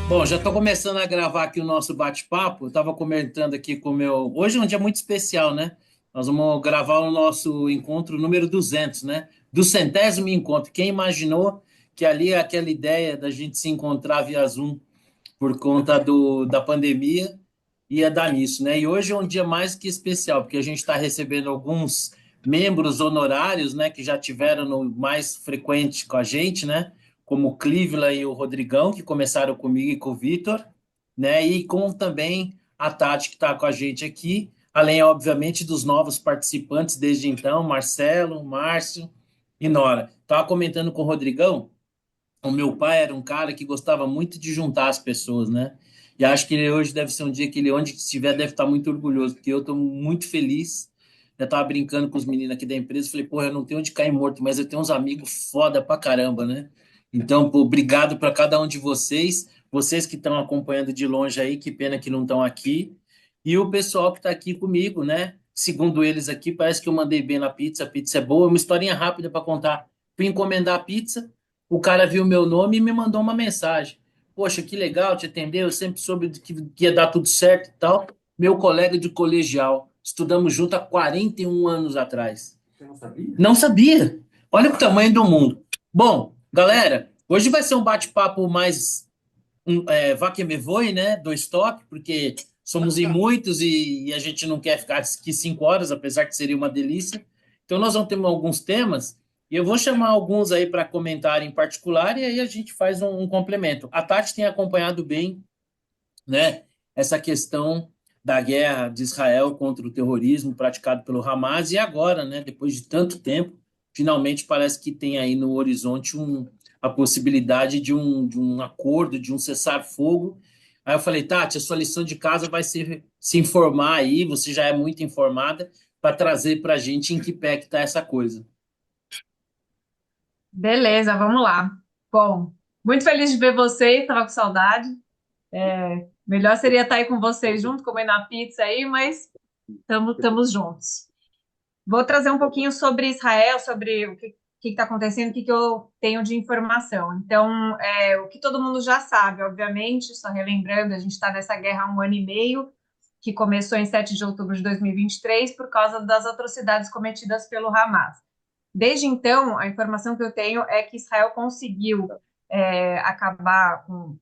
Bom, já estou começando a gravar aqui o nosso bate-papo. Eu estava comentando aqui com o meu. Hoje é um dia muito especial, né? Nós vamos gravar o nosso encontro número 200, né? Do centésimo encontro. Quem imaginou que ali aquela ideia da gente se encontrar via Zoom por conta da pandemia ia dar nisso, né? E hoje é um dia mais que especial, porque a gente está recebendo alguns membros honorários, né, que já tiveram no mais frequente com a gente, né? Como o Cleveland e o Rodrigão, que começaram comigo e com o Vitor, né? E com também a Tati, que está com a gente aqui, além, obviamente, dos novos participantes desde então, Marcelo, Márcio e Nora. Estava comentando com o Rodrigão. O meu pai era um cara que gostava muito de juntar as pessoas, né? E acho que ele hoje deve ser um dia que ele, onde estiver, deve estar muito orgulhoso, porque eu estou muito feliz. Eu estava brincando com os meninos aqui da empresa, falei, pô, eu não tenho onde cair morto, mas eu tenho uns amigos foda pra caramba, né? Então, pô, obrigado para cada um de vocês, vocês que estão acompanhando de longe aí, que pena que não estão aqui, e o pessoal que está aqui comigo, né? Segundo eles aqui, parece que eu mandei bem na pizza, a pizza é boa, uma historinha rápida para contar. Fui encomendar a pizza, o cara viu meu nome e me mandou uma mensagem. Poxa, que legal te atender. Eu sempre soube que ia dar tudo certo e tal. Meu colega de colegial. Estudamos junto há 41 anos atrás. Você não sabia? Não sabia. Olha o tamanho do mundo. Bom, galera, hoje vai ser um bate-papo mais vá que me voe, né? Do estoque, porque somos em muitos e a gente não quer ficar aqui 5 horas, apesar que seria uma delícia. Então, nós vamos ter alguns temas e eu vou chamar alguns aí para comentar em particular e aí a gente faz um complemento. A Tati tem acompanhado bem, né, essa questão da guerra de Israel contra o terrorismo praticado pelo Hamas e agora, né, depois de tanto tempo, finalmente parece que tem aí no horizonte a possibilidade de um acordo, de um cessar-fogo. Aí eu falei, Tati, a sua lição de casa vai ser se informar aí, você já é muito informada, para trazer para a gente em que pé que está essa coisa. Beleza, vamos lá. Bom, muito feliz de ver vocês, estava com saudade. Melhor seria estar aí com vocês junto, comendo a pizza aí, mas estamos juntos. Vou trazer um pouquinho sobre Israel, sobre o que está acontecendo, o que eu tenho de informação. Então, o que todo mundo já sabe, obviamente, só relembrando, a gente está nessa guerra há um ano e meio, que começou em 7 de outubro de 2023, por causa das atrocidades cometidas pelo Hamas. Desde então, a informação que eu tenho é que Israel conseguiu acabar com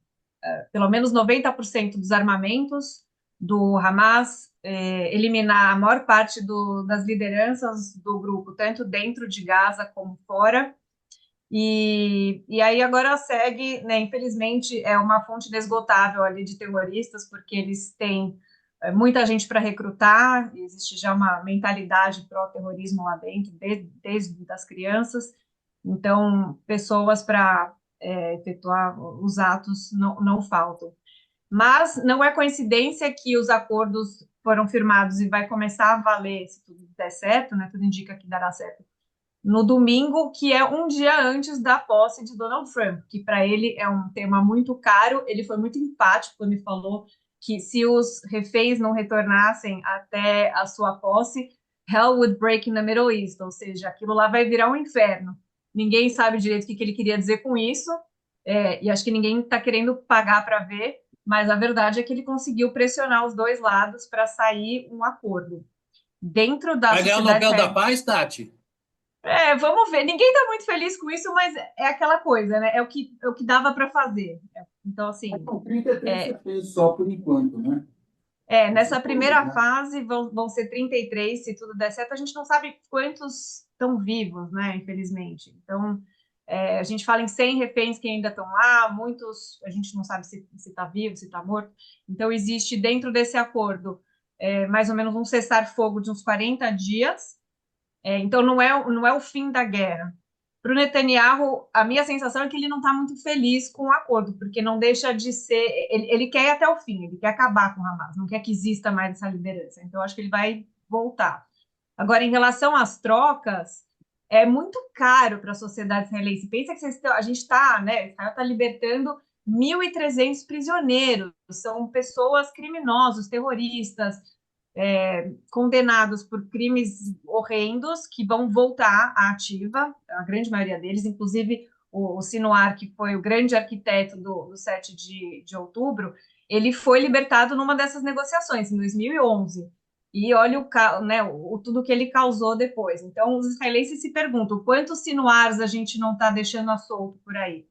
pelo menos 90% dos armamentos do Hamas, eliminar a maior parte das lideranças do grupo, tanto dentro de Gaza como fora. E aí agora segue, né, infelizmente, é uma fonte inesgotável ali de terroristas, porque eles têm muita gente para recrutar, existe já uma mentalidade pró-terrorismo lá dentro, desde as crianças. Então, pessoas para efetuar os atos não faltam. Mas não é coincidência que os acordos foram firmados e vai começar a valer, se tudo der certo, né? Tudo indica que dará certo no domingo, que é um dia antes da posse de Donald Trump, que para ele é um tema muito caro. Ele foi muito empático quando ele falou que se os reféns não retornassem até a sua posse, hell would break in the Middle East, ou seja, aquilo lá vai virar um inferno. Ninguém sabe direito o que ele queria dizer com isso, e acho que ninguém está querendo pagar para ver, mas a verdade é que ele conseguiu pressionar os dois lados para sair um acordo. Dentro da Vai ganhar o sociedade Nobel da israelense, Paz, Tati? vamos ver. Ninguém está muito feliz com isso, mas é aquela coisa, né? É o que dava para fazer. Então, assim, Com 33 você é, fez só por enquanto, né? Esse nessa todo, primeira né? fase vão ser 33, se tudo der certo. A gente não sabe quantos estão vivos, né? Infelizmente. Então, a gente fala em 100 reféns que ainda estão lá, muitos a gente não sabe se está vivo, se está morto. Então, existe dentro desse acordo mais ou menos um cessar-fogo de uns 40 dias. Então, não é o fim da guerra. Para o Netanyahu, a minha sensação é que ele não está muito feliz com o acordo, porque não deixa de ser. Ele quer ir até o fim, ele quer acabar com o Hamas, não quer que exista mais essa liderança. Então, acho que ele vai voltar. Agora, em relação às trocas, é muito caro para a sociedade israelense. Pensa que a gente está, né? Israel está libertando 1.300 prisioneiros, são pessoas criminosas, terroristas, condenados por crimes horrendos que vão voltar à ativa, a grande maioria deles, inclusive o Sinwar, que foi o grande arquiteto do 7 de outubro, ele foi libertado numa dessas negociações, em 2011. E olha né, tudo que ele causou depois. Então, os israelenses se perguntam quantos Sinwars a gente não está deixando a solto por aí.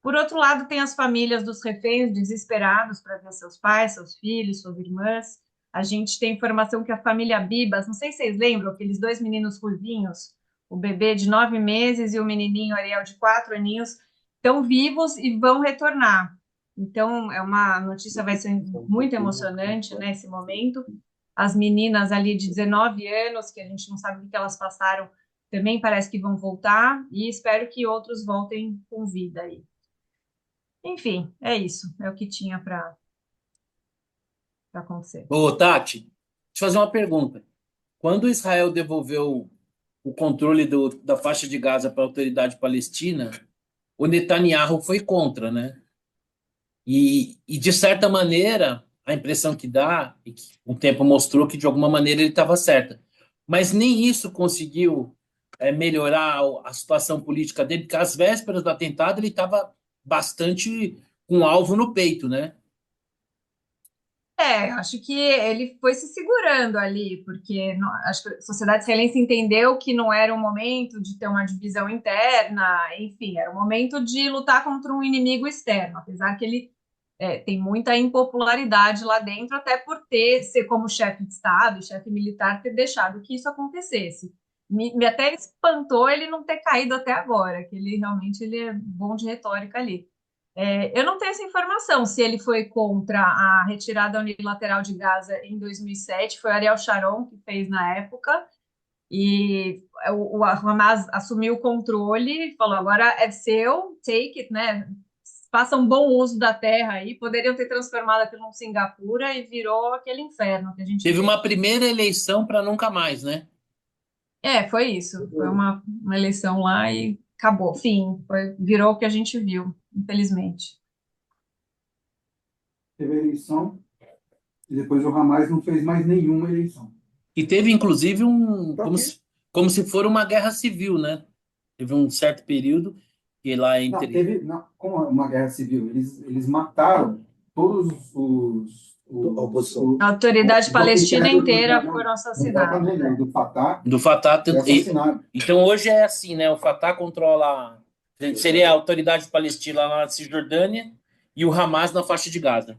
Por outro lado, tem as famílias dos reféns desesperados para ver seus pais, seus filhos, suas irmãs. A gente tem informação que a família Bibas, não sei se vocês lembram, aqueles dois meninos ruivinhos, o bebê de 9 meses e o menininho Ariel de 4 aninhos, estão vivos e vão retornar. Então, é uma notícia, vai ser muito emocionante, né, esse momento. As meninas ali de 19 anos, que a gente não sabe o que elas passaram, também parece que vão voltar, e espero que outros voltem com vida aí. Enfim, é isso. É o que tinha para acontecer. Ô, Tati, deixa eu fazer uma pergunta. Quando Israel devolveu o controle da faixa de Gaza para a autoridade palestina, o Netanyahu foi contra, né? De certa maneira, a impressão que dá, e que o tempo mostrou que de alguma maneira ele estava certo. Mas nem isso conseguiu melhorar a situação política dele, porque às vésperas do atentado ele estava bastante com alvo no peito, né? Acho que ele foi se segurando ali, porque acho que a sociedade israelense entendeu que não era um momento de ter uma divisão interna, enfim, era um momento de lutar contra um inimigo externo, apesar que ele tem muita impopularidade lá dentro, até por ser como chefe de Estado, chefe militar, ter deixado que isso acontecesse. Me até espantou ele não ter caído até agora, que ele é bom de retórica ali. Eu não tenho essa informação, se ele foi contra a retirada unilateral de Gaza em 2007, foi Ariel Sharon que fez na época, e o Hamas assumiu o controle e falou, agora é seu, take it, né? Façam um bom uso da terra aí, poderiam ter transformado aquilo num Singapura e virou aquele inferno que a gente Teve vê. uma primeira eleição para nunca mais, né? Foi isso, foi uma eleição lá e acabou, fim, virou o que a gente viu, infelizmente. Teve a eleição e depois o Hamas não fez mais nenhuma eleição. E teve, inclusive, Pra quê? como se for uma guerra civil, né? Teve um certo período que lá Não, entre. como uma guerra civil, eles mataram todos A oposição. A autoridade os palestina oficiais inteira do- foram exatamente, assassinados. do Fatah, Do Fatah. e assassinaram. Então hoje é assim, né? O Fatah controla. Seria a autoridade palestina lá na Cisjordânia e o Hamas na faixa de Gaza.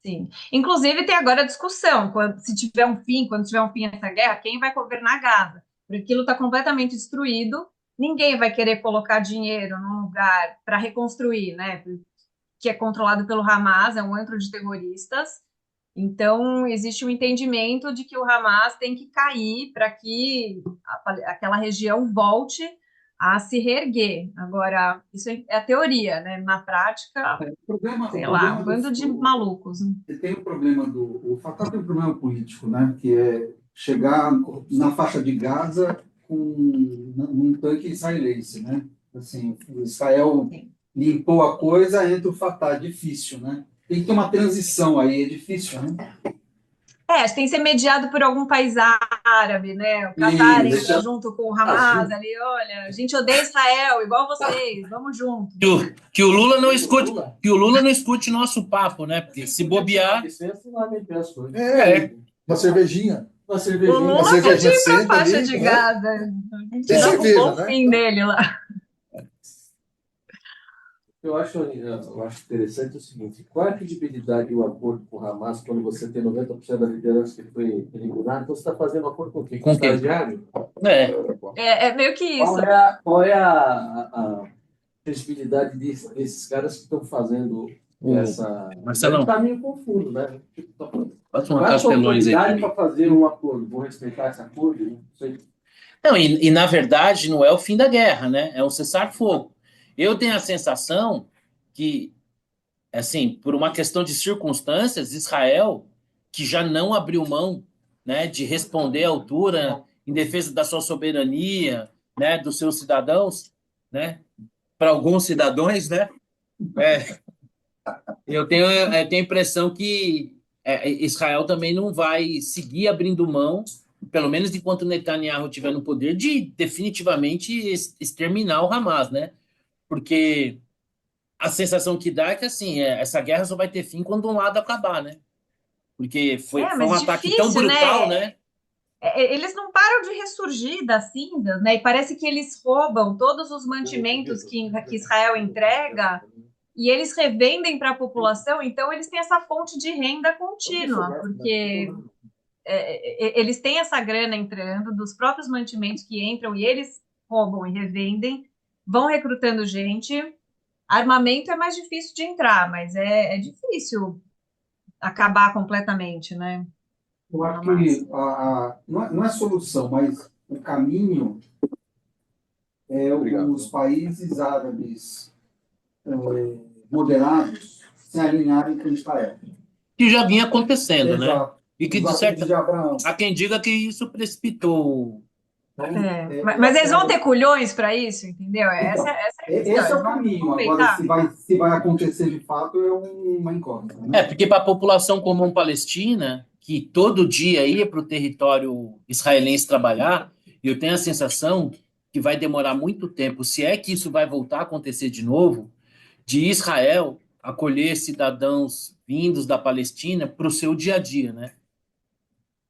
Sim. Inclusive, tem agora a discussão, se tiver um fim, quando tiver um fim essa guerra, quem vai governar Gaza? Porque aquilo está completamente destruído, ninguém vai querer colocar dinheiro num lugar para reconstruir, né? Que é controlado pelo Hamas, é um antro de terroristas. Então, existe um entendimento de que o Hamas tem que cair para que aquela região volte a se reerguer. Agora, isso é a teoria, né? Na prática, sei lá, um bando de malucos. Tem o problema o Fatah tem um problema político, né? Que é chegar na faixa de Gaza com num tanque israelense, né? Assim, o Israel limpou a coisa, entra o Fatah, difícil, né? Tem que ter uma transição aí, é difícil, né? Acho que tem que ser mediado por algum país árabe, né? O Catar entra junto com o Hamas ali, olha, a gente odeia Israel, igual vocês, vamos junto. Que o Lula não escute, que o Lula não escute nosso papo, né? Porque se bobear. Uma cervejinha. O Lula podia ir para a faixa de Gaza. A gente dá um bom fim dele lá. Eu acho interessante o seguinte: qual é a credibilidade do acordo com o Hamas quando você tem 90% da liderança que foi eliminada? Então você está fazendo acordo com quem? Com o estagiário? É meio que isso. Qual é a credibilidade desses caras que estão fazendo essa. Marcelão. É um caminho confuso, né? Passa uma Qual é a castelões aí. autoridade para fazer um acordo? Vou respeitar esse acordo? Não sei. Não, na verdade não é o fim da guerra, né? É um cessar-fogo. Eu tenho a sensação que, assim, por uma questão de circunstâncias, Israel, que já não abriu mão, né, de responder à altura em defesa da sua soberania, né, dos seus cidadãos, né, para alguns cidadãos, né, eu tenho a impressão que Israel também não vai seguir abrindo mão, pelo menos enquanto Netanyahu estiver no poder, de definitivamente exterminar o Hamas, né? porque a sensação que dá é que assim, essa guerra só vai ter fim quando um lado acabar, né? Porque foi um Mas ataque tão difícil, brutal, né? né? Eles não param de ressurgir das cinzas, né? E parece que eles roubam todos os mantimentos que Israel entrega e eles revendem para a população, então eles têm essa fonte de renda contínua, porque eles têm essa grana entrando dos próprios mantimentos que entram e eles roubam e revendem, vão recrutando gente. Armamento é mais difícil de entrar, mas é difícil acabar completamente, né? Eu Com acho Hamas. que não é solução, mas o caminho é os países árabes moderados se alinharem com Israel. Que já vinha acontecendo, né? Exato. E que, Os de acordos certa. de Abraão. Há quem diga que isso precipitou. Eu Mas acho que eles vão ter culhões para isso, entendeu? então, Essa é a questão. esse é Eles o vão caminho. Agora, aproveitar. se vai acontecer de fato, é uma incógnita, né? Porque para a população comum palestina, que todo dia ia para o território israelense trabalhar, eu tenho a sensação que vai demorar muito tempo, se é que isso vai voltar a acontecer de novo, de Israel acolher cidadãos vindos da Palestina para o seu dia a dia, né?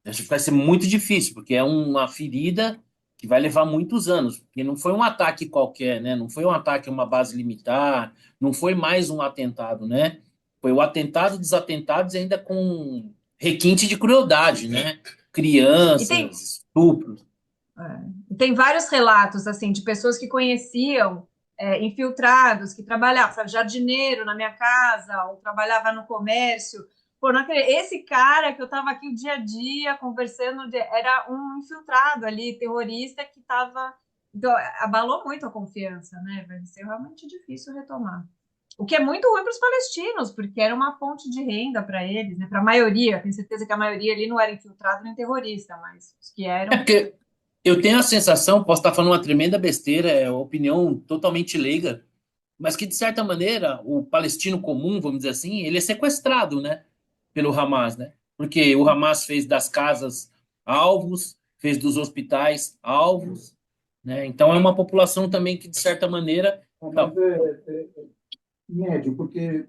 Acho que vai ser muito difícil, porque é uma ferida que vai levar muitos anos, porque não foi um ataque qualquer, né? Não foi um ataque a uma base militar, não foi mais um atentado, né? Foi o atentado dos atentados ainda com requinte de crueldade, né? E tem, Crianças, estupros. tem vários relatos assim de pessoas que conheciam infiltrados, que trabalhavam, sabe, jardineiro na minha casa, ou trabalhava no comércio. Pô, esse cara que eu estava aqui o dia a dia conversando, era um infiltrado ali, terrorista, que estava. Então, abalou muito a confiança, né? Vai ser realmente difícil retomar. O que é muito ruim para os palestinos, porque era uma fonte de renda para eles, né? Para a maioria, tenho certeza que a maioria ali não era infiltrado nem terrorista, mas os que É eram. porque eu tenho a sensação, posso estar falando uma tremenda besteira, é uma opinião totalmente leiga, mas que, de certa maneira, o palestino comum, vamos dizer assim, ele é sequestrado, né, pelo Hamas, né? Porque o Hamas fez das casas alvos, fez dos hospitais alvos, né? Então é uma população também que, de certa maneira, Mas é médio, porque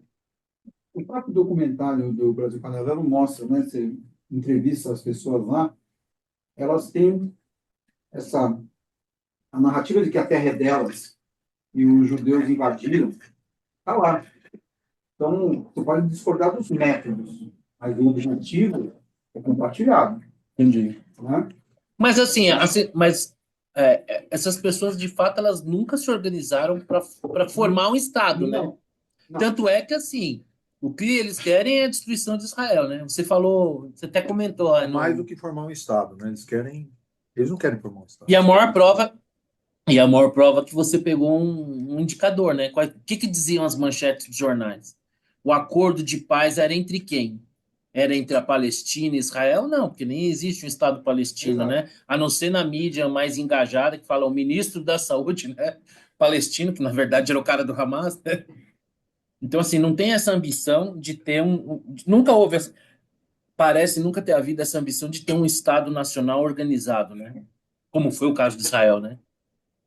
o próprio documentário do Brasil Paralelo mostra, né? Você entrevista as pessoas lá, elas têm a narrativa de que a terra é delas e os judeus invadiram, está lá. Então, você pode discordar dos métodos, mas o objetivo é compartilhado, entendi. né? Mas essas pessoas, de fato, elas nunca se organizaram para formar um Estado, né? Não. Tanto é que, assim, o que eles querem é a destruição de Israel, né? Você falou, você até comentou lá Mais do que formar um Estado, né? Eles não querem formar um Estado. E a maior prova, e a maior prova que você pegou um indicador, né? O que diziam as manchetes dos jornais? O acordo de paz era entre quem? Era entre a Palestina e Israel? Não, porque nem existe um Estado palestino, Exato. né? A não ser na mídia mais engajada, que fala o ministro da Saúde, né? Palestino, que na verdade era o cara do Hamas, né? Então, assim, não tem essa ambição de ter nunca houve, parece nunca ter havido essa ambição de ter um Estado nacional organizado, né? Como foi o caso de Israel, né?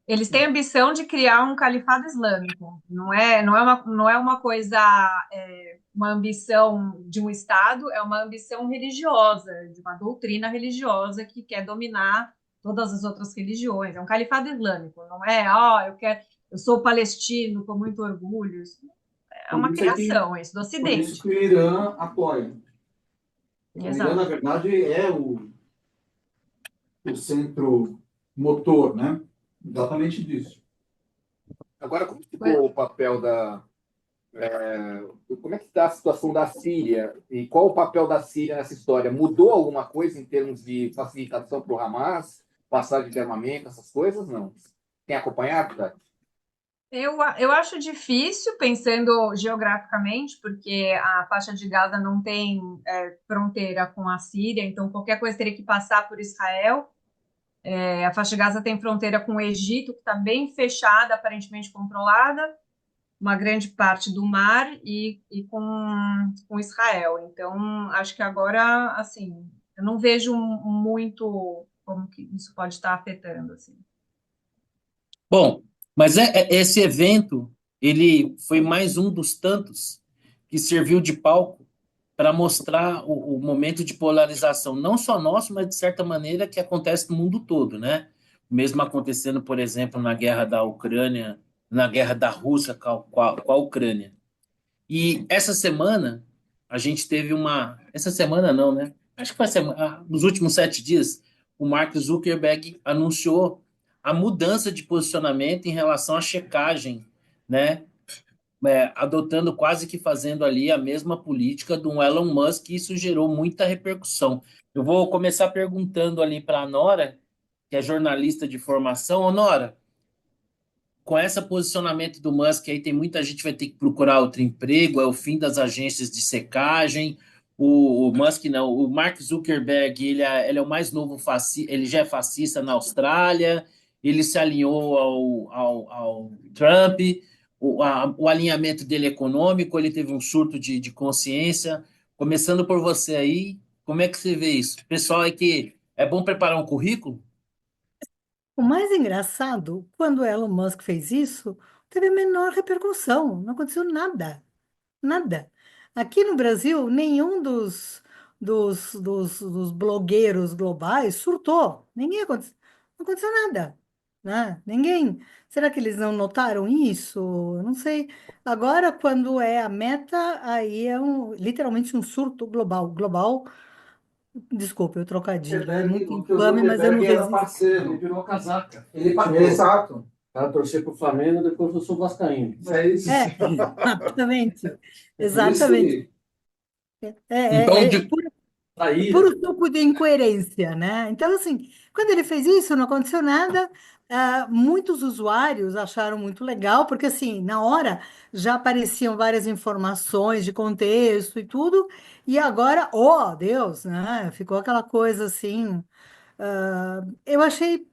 Eles têm a ambição de criar um califado islâmico. Não é uma coisa, uma ambição de um Estado, é uma ambição religiosa, de uma doutrina religiosa que quer dominar todas as outras religiões. É um califado islâmico, não é, eu sou palestino com muito orgulho. Isso é Por uma isso é que, criação, isso do por isso Ocidente. que o Irã apoia. O Irã, na Exato. verdade, é o centro motor, né? Exatamente disso. Agora, como ficou o papel como é que está a situação da Síria e qual o papel da Síria nessa história? Mudou alguma coisa em termos de facilitação para o Hamas, passagem de armamento, essas coisas? Não. Tem acompanhado, tá? Eu acho difícil, pensando geograficamente, porque a faixa de Gaza não tem fronteira com a Síria, então qualquer coisa teria que passar por Israel. A faixa de Gaza tem fronteira com o Egito, que está bem fechada, aparentemente controlada, uma grande parte do mar, e com Israel. Então, acho que agora, assim, eu não vejo muito como que isso pode estar afetando, assim. Bom, Mas esse evento, ele foi mais um dos tantos que serviu de palco para mostrar o momento de polarização, não só nosso, mas de certa maneira que acontece no mundo todo, né? Mesmo acontecendo, por exemplo, na guerra da Ucrânia, na guerra da Rússia com a Ucrânia. E essa semana, a gente teve uma. Essa semana não, né? Acho que foi nos últimos 7 dias, o Mark Zuckerberg anunciou a mudança de posicionamento em relação à checagem, né? Adotando quase que fazendo ali a mesma política do Elon Musk, e isso gerou muita repercussão. Eu vou começar perguntando ali para a Nora, que é jornalista de formação. Ô, Nora, com esse posicionamento do Musk aí, tem muita gente que vai ter que procurar outro emprego, é o fim das agências de secagem. O Musk não, o Mark Zuckerberg, ele é o mais novo ele já é fascista na Austrália, ele se alinhou ao Trump, o alinhamento dele econômico, ele teve um surto de consciência. Começando por você aí, como é que você vê isso? Pessoal, é que é bom preparar um currículo? O mais engraçado, quando Elon Musk fez isso, teve a menor repercussão, não aconteceu nada, nada. Aqui no Brasil, nenhum dos blogueiros globais surtou, não aconteceu nada, né? Ninguém. Será que eles não notaram isso? Eu não sei. Agora, quando é a Meta, aí é literalmente um surto global. Global, desculpe o trocadilho, é muito O que o infame, mas eu não Zuckerberg era resisto. parceiro. Ele virou a casaca. Exato. O cara torcer pro Flamengo, depois eu sou vascaíno. É isso. Exatamente. É por isso Exatamente. que- Então, É puro suco de incoerência, né? Então, assim, quando ele fez isso, não aconteceu nada. Muitos usuários acharam muito legal, porque, assim, na hora já apareciam várias informações de contexto e tudo, e agora, oh, Deus, né? Ficou aquela coisa assim. Eu achei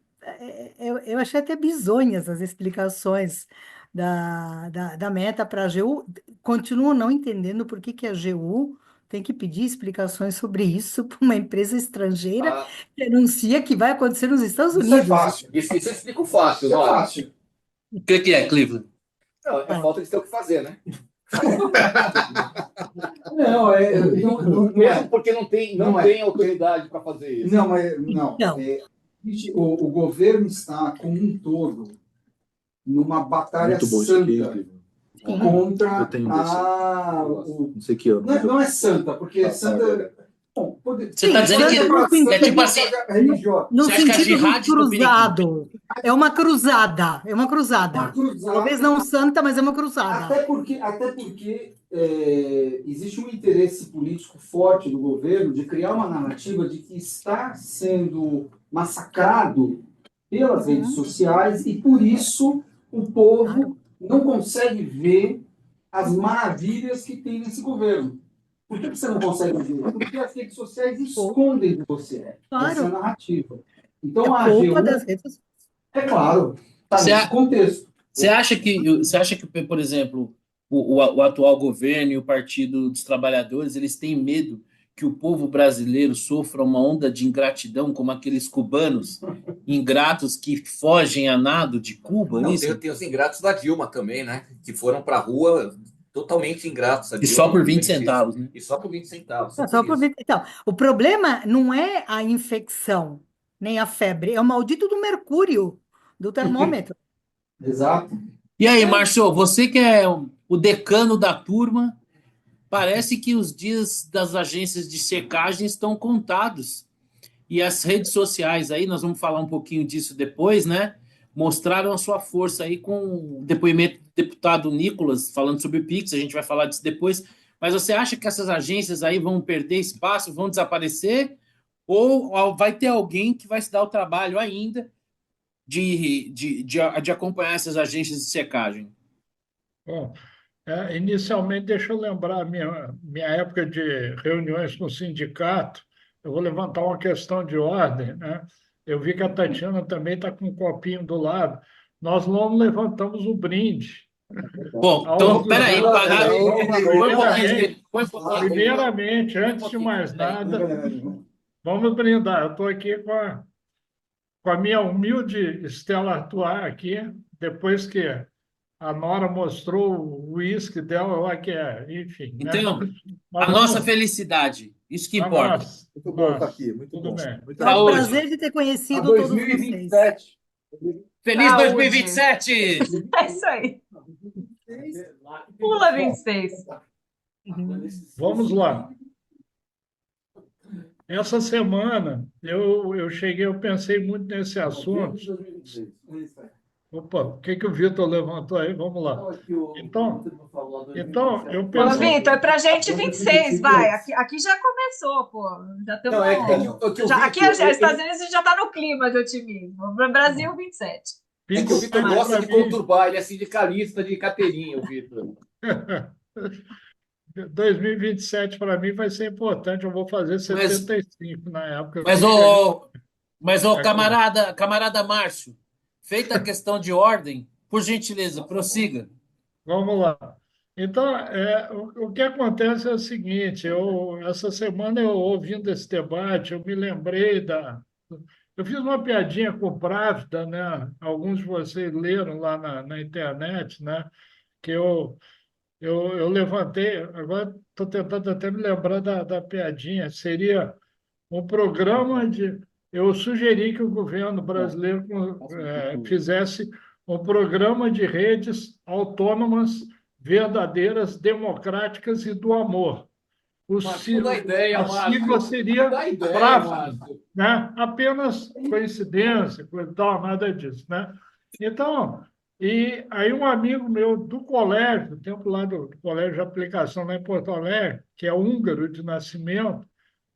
até bizonhas as explicações da Meta para a AGU. Continuo não entendendo por que que a AGU tem que pedir explicações sobre isso para uma empresa estrangeira Ah, que anuncia que vai acontecer nos Estados Isso é Unidos. fácil. isso eu explico fácil, Isso é não é? fácil. o que é, Cleveland? Não, é falta de ter o que fazer, né? Não, não é. Mesmo porque não Não é. tem autoridade para fazer isso. Não, mas não. Não. O governo está, como um todo, numa batalha Muito bom isso aqui, santa Cleveland. contra Eu tenho um desse. não Não sei que ano. mas eu- não é santa, porque santa. Bom, Você está dizendo que é tipo assim, religiosa. No Você acha que a sentido do jihad do cruzado. É uma cruzada. É uma cruzada. Uma cruzada. Talvez não santa, mas é uma cruzada. Até porque existe um interesse político forte do governo de criar uma narrativa de que está sendo massacrado pelas redes sociais e, por isso, o povo não consegue ver as maravilhas que tem nesse governo. Por que você não consegue ver? Porque as redes sociais escondem de você Claro. essa narrativa. Então, É a culpa AGU, das redes sociais. é claro, está nesse contexto. Você acha que, por exemplo, o atual governo e o Partido dos Trabalhadores, eles têm medo que o povo brasileiro sofra uma onda de ingratidão, como aqueles cubanos ingratos que fogem a nado de Cuba? Não, isso? tem os ingratos da Dilma também, né? Que foram para a rua totalmente ingratos. A E Dilma só por não 20 fez isso. centavos, né? E só por 20 centavos. Só por isso. Então, o problema não é a infecção, nem a febre, é o maldito do mercúrio, do termômetro. Exato. E aí, Márcio, você que é o decano da turma, parece que os dias das agências de checagem estão contados. E as redes sociais aí, nós vamos falar um pouquinho disso depois, né? Mostraram a sua força aí com o depoimento do deputado Nicolas falando sobre o Pix, a gente vai falar disso depois. Mas você acha que essas agências aí vão perder espaço, vão desaparecer? Ou vai ter alguém que vai se dar o trabalho ainda de acompanhar essas agências de checagem? Bom, inicialmente, deixa eu lembrar a minha época de reuniões com o sindicato. Eu vou levantar uma questão de ordem, né? Eu vi que a Tatiana também está com um copinho do lado. Nós não levantamos o brinde. Bom, então, peraí. Primeiramente, antes de mais nada, vamos brindar. Eu estou aqui com a minha humilde Stella Artois aqui, depois que a Nora mostrou o uísque dela lá, que é, enfim, né? Então, Mas a nossa vamos, felicidade, isso que a importa. nós, Muito bom estar nós, aqui, muito tudo bom. bem. Muito É um bom. Saúde. prazer de ter A conhecido todos vocês. 2027. Feliz Saúde. 2027! É isso aí. Pula 26. Vamos lá. Essa semana eu cheguei, eu pensei muito nesse assunto. Opa, o que que o Vitor levantou aí? Vamos lá. Então eu Ô, pensei. Vitor, é pra gente 26, vai. Aqui já começou, pô. Já Não, é que estamos. o Aqui, Vitor, os Estados Unidos, a gente já está no clima de otimismo. Brasil, 27. é que o Vitor 27 gosta para de mim. conturbar, ele é sindicalista de carteirinha, o Vitor. 2027 para mim vai ser importante. Eu vou fazer 75 na época. Mas Eu tô o chegando. camarada Márcio, feita a questão de ordem, por gentileza, prossiga. Vamos lá. Então, o que acontece é o seguinte: essa semana, eu ouvindo esse debate, eu me lembrei da. Eu fiz uma piadinha com o Právida, né? Alguns de vocês leram lá na internet, né? Que eu levantei, agora estou tentando até me lembrar da piadinha. Seria um programa de. Eu sugeri que o governo brasileiro fizesse um programa de redes autônomas, verdadeiras, democráticas e do amor. Márcio, não dá ideia, A sigla Márcio. seria Não dá ideia, Pravda, Márcio. né? Apenas coincidência, coisa e tal, nada disso, né? Então, e aí um amigo meu do colégio, tempo lá do colégio de aplicação lá em Porto Alegre, que é húngaro de nascimento,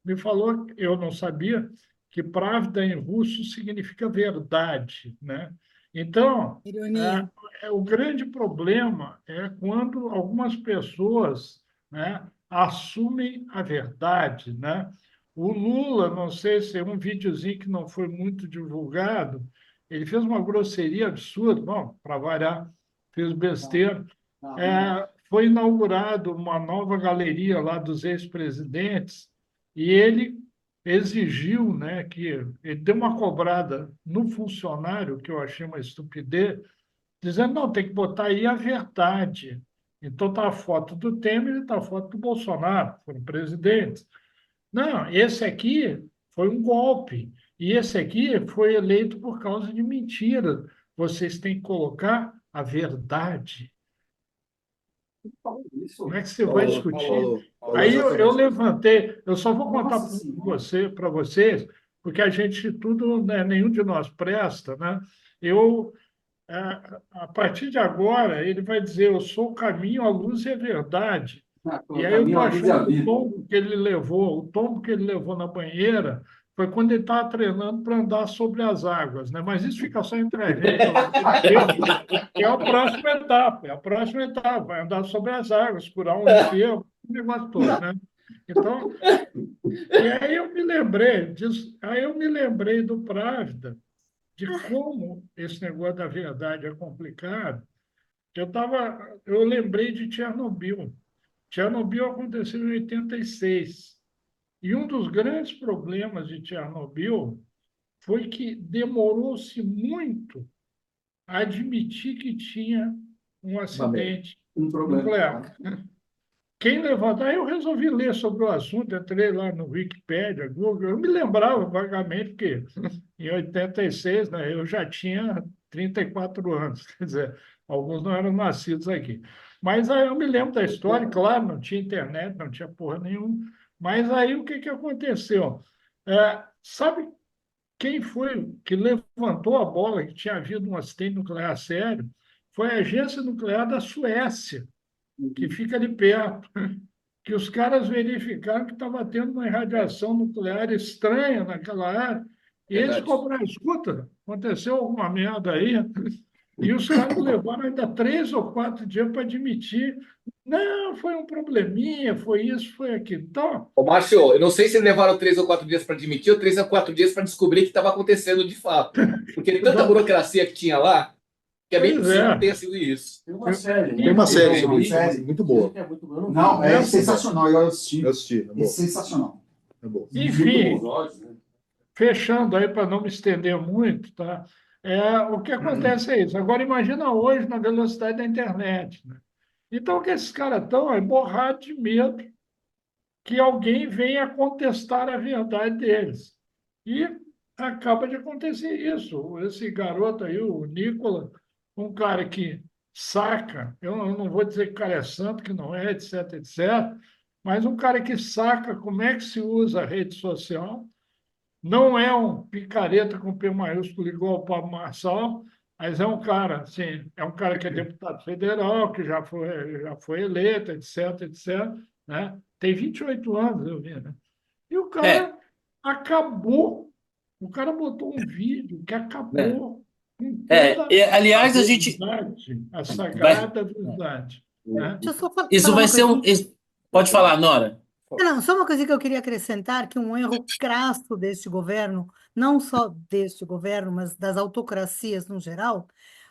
me falou, eu não sabia, que Pravda em russo significa verdade, né? Então, Ironia. o grande problema é quando algumas pessoas, né, assumem a verdade, né? O Lula, não sei se é um videozinho que não foi muito divulgado, ele fez uma grosseria absurda, bom, para variar, fez besteira. Foi inaugurado uma nova galeria lá dos ex-presidentes e ele exigiu, né, que ele deu uma cobrada no funcionário, que eu achei uma estupidez, dizendo, não, tem que botar aí a verdade. Então está a foto do Temer e está a foto do Bolsonaro, foram presidentes. Não, esse aqui foi um golpe. E esse aqui foi eleito por causa de mentira. Vocês têm que colocar a verdade. Como é que você vai discutir? Aí eu levantei, eu só vou contar para vocês, porque a gente tudo, né, nenhum de nós presta, né? Eu, a partir de agora, ele vai dizer, eu sou o caminho, a luz e a verdade. E aí eu estou achando que o tombo que ele levou na banheira foi quando ele estava treinando para andar sobre as águas, né? Mas isso fica só entre a gente. É a próxima etapa, vai andar sobre as águas, curar um enfermo, o negócio todo, né? Então, e aí eu me lembrei disso, aí eu me lembrei do Právida, de como esse negócio da verdade é complicado. Eu lembrei de Chernobyl. Chernobyl aconteceu em 86. E um dos grandes problemas de Chernobyl foi que demorou-se muito a admitir que tinha um acidente nuclear. Quem levantou? Aí eu resolvi ler sobre o assunto, entrei lá no Wikipedia, Google. Eu me lembrava vagamente que em 86, né, eu já tinha 34 anos, quer dizer, alguns não eram nascidos aqui. Mas aí eu me lembro da história, claro, não tinha internet, não tinha porra nenhuma. Mas aí o que aconteceu? Sabe quem foi que levantou a bola que tinha havido um acidente nuclear sério? Foi a Agência Nuclear da Suécia, que fica ali perto, que os caras verificaram que estava tendo uma irradiação nuclear estranha naquela área, e eles cobraram, escuta, aconteceu alguma merda aí, e os caras levaram ainda 3 ou 4 dias para admitir, não, foi um probleminha, foi isso, foi aquilo. Então, Ô, Márcio, eu não sei se levaram 3 ou 4 dias para admitir ou 3 ou 4 dias para descobrir que estava acontecendo de fato. Porque tanta burocracia que tinha lá, que é bem Pois possível é. que tenha sido isso. Tem uma série, né? Tem uma série sobre Uma isso, série. muito boa. Não, é sensacional. Eu assisti. Eu assisti, é É boa. sensacional. É boa. Enfim, fechando aí para não me estender muito, tá? O que acontece é isso. Agora, imagina hoje na velocidade da internet, né? Então, o que esses caras estão é borrados de medo que alguém venha contestar a verdade deles. E acaba de acontecer isso. Esse garoto aí, o Nicola, um cara que saca, eu não vou dizer que o cara é santo, que não é, etc, etc, mas um cara que saca como é que se usa a rede social, não é um picareta com P maiúsculo igual o Pablo Marçal, mas é um cara, assim, é um cara que é deputado federal, que já foi eleito, etc, etc, né? Tem 28 anos, eu vi, né? E o É, cara acabou, o cara botou um vídeo que né? acabou com toda a Aliás, a gente verdade, a vai. sagrada verdade, né? Deixa eu só Isso falar vai uma ser um. coisinha. Pode falar, Nora. Não, só uma coisa que eu queria acrescentar, que um erro crasso deste governo, não só deste governo, mas das autocracias no geral,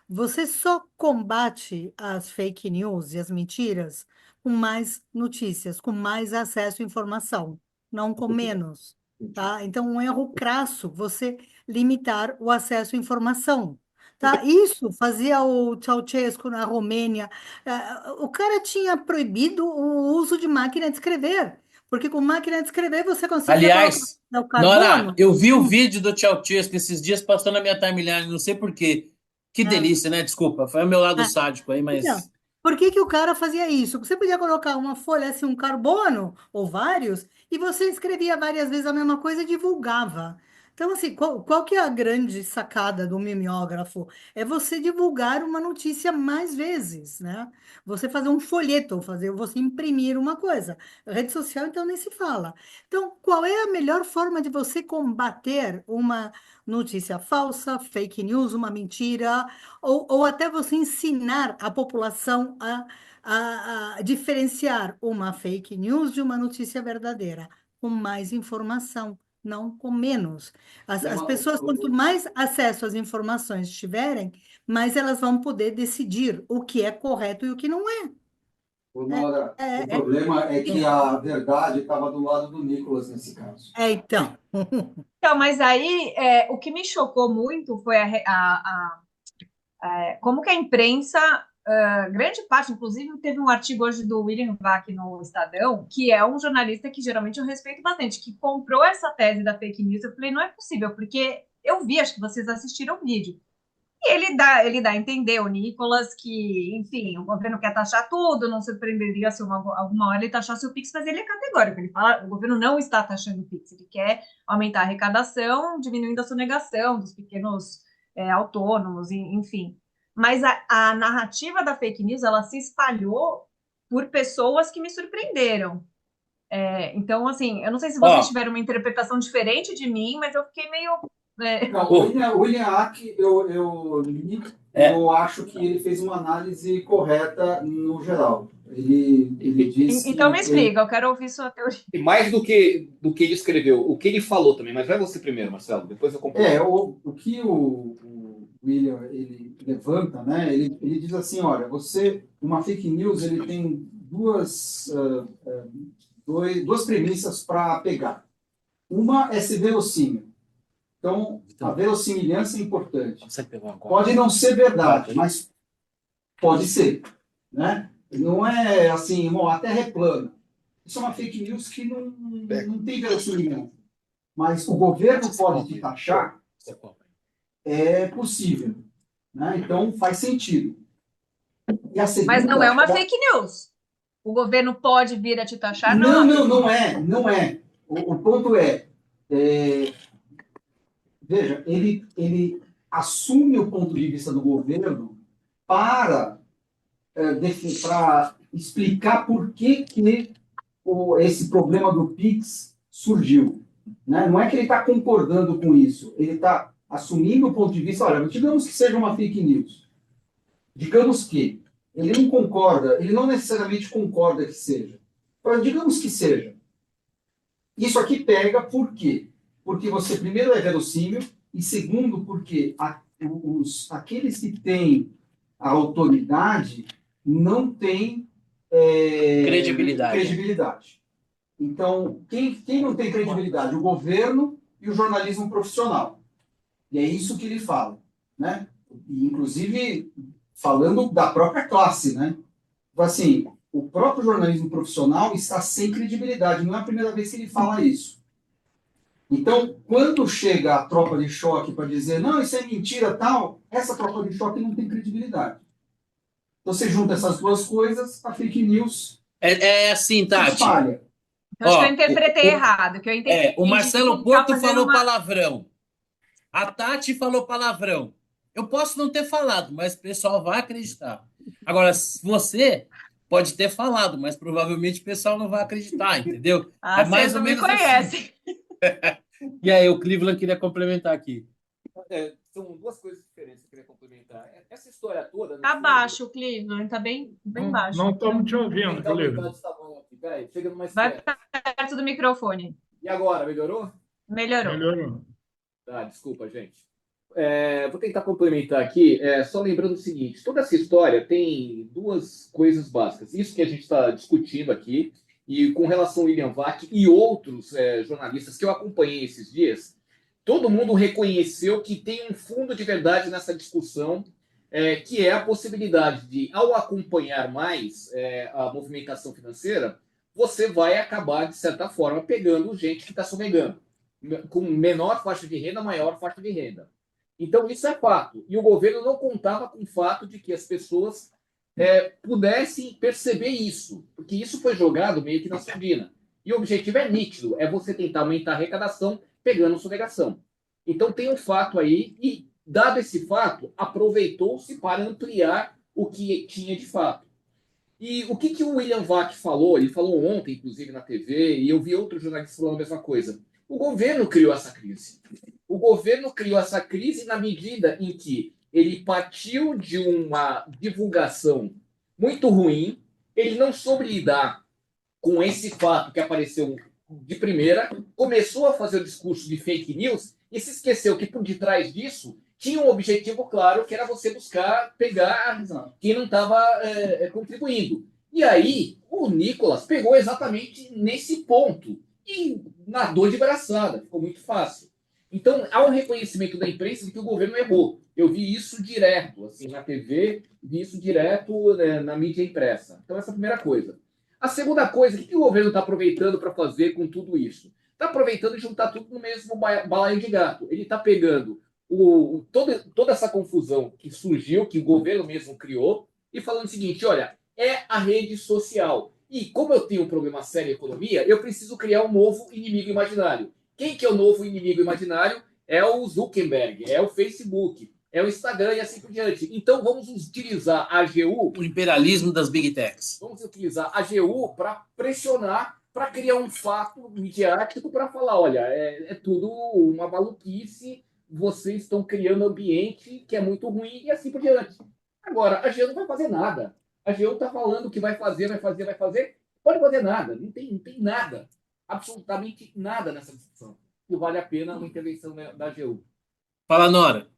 você só combate as fake news e as mentiras com mais notícias, com mais acesso à informação, não com menos, tá? Então, um erro crasso, você limitar o acesso à informação. Tá? Isso fazia o Ceausescu na Romênia. O cara tinha proibido o uso de máquina de escrever. Porque com máquina de escrever você conseguia colocar Aliás, o Nora, carbono. eu vi o vídeo do Ceausescu esses dias passando na minha timeline, não sei por quê. Que É, delícia, né? Desculpa, foi o meu lado é. sádico aí, Então, mas. por que que o cara fazia isso? Você podia colocar uma folha assim, um carbono, ou vários, e você escrevia várias vezes a mesma coisa e divulgava. Então, assim, qual que é a grande sacada do mimeógrafo? É você divulgar uma notícia mais vezes, né? Você fazer um folheto, ou você imprimir uma coisa. A rede social, então, nem se fala. Então, qual é a melhor forma de você combater uma notícia falsa, fake news, uma mentira? Ou até você ensinar a população a diferenciar uma fake news de uma notícia verdadeira, com mais informação, não com menos. Tem As uma, pessoas, quanto mais acesso às informações tiverem, mais elas vão poder decidir o que é correto e o que não é. Nora, o É, é, problema é que é, a verdade estava do lado do Nicolas nesse caso. então. Então, mas aí o que me chocou muito foi como que a imprensa, grande parte, inclusive, teve um artigo hoje do William Vac no Estadão, que é um jornalista que geralmente eu respeito bastante, que comprou essa tese da fake news. Eu falei, não é possível, porque eu vi, acho que vocês assistiram o vídeo. E ele dá a entender, o Nicolas, que, enfim, o governo quer taxar tudo, não surpreenderia se alguma hora ele taxasse o Pix, mas ele é categórico, ele fala, o governo não está taxando o Pix, ele quer aumentar a arrecadação, diminuindo a sonegação dos pequenos autônomos, enfim. Mas a narrativa da fake news, ela se espalhou por pessoas que me surpreenderam. Então, assim, eu não sei se vocês Ó, tiveram uma interpretação diferente de mim, mas eu fiquei meio... Não, ô, o William Hack, eu li, é, eu acho que ele fez uma análise correta no geral. Ele disse, Então me explica, eu quero ouvir sua teoria. E mais do que ele escreveu, o que ele falou também. Mas vai você primeiro, Marcelo, depois eu complemento. o que o William ele levanta, né? Ele diz assim, olha, uma fake news, ele tem duas premissas para pegar. Uma é ser verossímil. Então, a verossimilhança é importante. você pegou agora. Pode não ser verdade, mas pode ser, né? Não é assim, a Terra é plana. Isso é uma fake news que não tem verossimilhança. Mas o governo pode te taxar, é possível, né? Então, faz sentido. E a Mas não segunda... é uma fake news. O governo pode vir a te taxar? Não é. O ponto veja, ele assume o ponto de vista do governo para explicar por que esse problema do PIX surgiu. Né? Não é que ele está concordando com isso, ele está assumindo o ponto de vista, olha, digamos que seja uma fake news. Digamos que ele não concorda, ele não necessariamente concorda que seja. Mas digamos que seja. Isso aqui pega por quê? Porque você, primeiro, é verossímil, e segundo, porque aqueles que têm a autoridade não têm credibilidade. Então, quem não tem credibilidade? O governo e o jornalismo profissional. E é isso que ele fala. né? E, inclusive, falando da própria classe, né? Então, assim, o próprio jornalismo profissional está sem credibilidade. Não é a primeira vez que ele fala isso. Então, quando chega a tropa de choque para dizer, não, isso é mentira, tal, essa tropa de choque não tem credibilidade. Então, você junta essas duas coisas, a fake news É assim, se Tati. espalha. Eu acho que eu Ó, interpretei errado, que eu entendi o que Marcelo ele Porto estava fazendo falou uma... palavrão. A Tati falou palavrão. Eu posso não ter falado, mas o pessoal vai acreditar. Agora, você pode ter falado, mas provavelmente o pessoal não vai acreditar, entendeu? Ah, É mais vocês ou não me menos assim. conhecem. E aí, o Cleveland queria complementar aqui. São duas coisas diferentes que eu queria complementar. Essa história toda, no Tá fundo, baixo o Cleveland, tá bem baixo. Não estamos te ouvindo, tentar aumentar Cleveland. esse tamanho aqui. Peraí, chegando mais Vai perto. perto do microfone. E agora, melhorou? Melhorou. Melhorou. Tá, desculpa, gente. Vou tentar complementar aqui, só lembrando o seguinte: toda essa história tem duas coisas básicas. Isso que a gente está discutindo aqui, e com relação ao William Vac e outros jornalistas que eu acompanhei esses dias, todo mundo reconheceu que tem um fundo de verdade nessa discussão, que é a possibilidade de, ao acompanhar mais a movimentação financeira, você vai acabar, de certa forma, pegando gente que está sonegando, com menor faixa de renda, maior faixa de renda. Então, isso é fato. E o governo não contava com o fato de que as pessoas pudessem perceber isso, porque isso foi jogado meio que na surdina. E o objetivo é nítido, é você tentar aumentar a arrecadação pegando sonegação. Então, tem um fato aí, e, dado esse fato, aproveitou-se para ampliar o que tinha de fato. E o que o William Vac falou, ele falou ontem, inclusive, na TV, e eu vi outros jornalistas falando a mesma coisa. O governo criou essa crise. O governo criou essa crise na medida em que ele partiu de uma divulgação muito ruim, ele não soube lidar com esse fato que apareceu de primeira, começou a fazer o discurso de fake news e se esqueceu que por detrás disso tinha um objetivo claro, que era você buscar pegar quem não estava contribuindo. E aí o Nicolas pegou exatamente nesse ponto e nadou de braçada, ficou muito fácil. Então, há um reconhecimento da imprensa de que o governo errou. Eu vi isso direto, assim, na TV, vi isso direto na mídia impressa. Então, essa é a primeira coisa. A segunda coisa, o que o governo está aproveitando para fazer com tudo isso? Está aproveitando e juntar tudo no mesmo balaio de gato. Ele está pegando toda essa confusão que surgiu, que o governo mesmo criou, e falando o seguinte, olha, é a rede social. E como eu tenho um problema sério em economia, eu preciso criar um novo inimigo imaginário. Quem que é o novo inimigo imaginário? É o Zuckerberg, é o Facebook, é o Instagram e assim por diante. Então vamos utilizar a AGU... O imperialismo das Big Techs. Vamos utilizar a AGU para pressionar, para criar um fato midiático para falar, olha, é tudo uma maluquice, vocês estão criando um ambiente que é muito ruim e assim por diante. Agora, a AGU não vai fazer nada. A AGU está falando que vai fazer, pode fazer nada, não tem nada. Absolutamente nada nessa discussão. E vale a pena uma intervenção da AGU. Fala, Nora.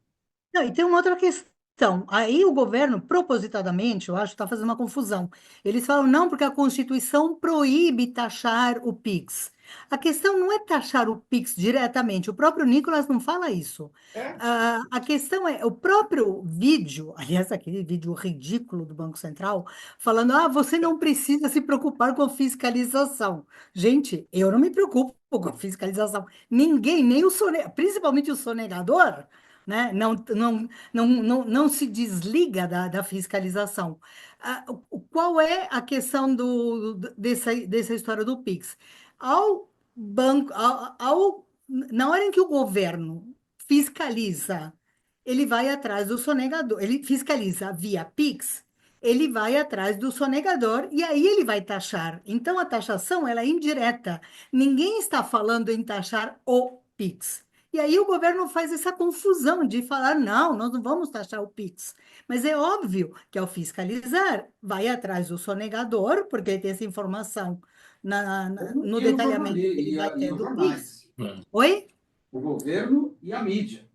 Não, e tem uma outra questão. Aí o governo, propositadamente, eu acho, está fazendo uma confusão. Eles falam, não, porque a Constituição proíbe taxar o PIX. A questão não é taxar o PIX diretamente, o próprio Nicolas não fala isso. A questão é, o próprio vídeo, aliás, aquele vídeo ridículo do Banco Central, falando, você não precisa se preocupar com a fiscalização. Gente, eu não me preocupo com a fiscalização. Ninguém, nem principalmente o sonegador, né? Não se desliga da fiscalização. Qual é a questão dessa história do PIX? Ao banco, na hora em que o governo fiscaliza, ele vai atrás do sonegador, ele fiscaliza via PIX, ele vai atrás do sonegador e aí ele vai taxar. Então, a taxação ela é indireta. Ninguém está falando em taxar o PIX. E aí o governo faz essa confusão de falar, não, nós não vamos taxar o PIX. Mas é óbvio que ao fiscalizar, vai atrás do sonegador, porque ele tem essa informação no detalhamento que ele vai ter do PIX. Oi? O governo e a mídia.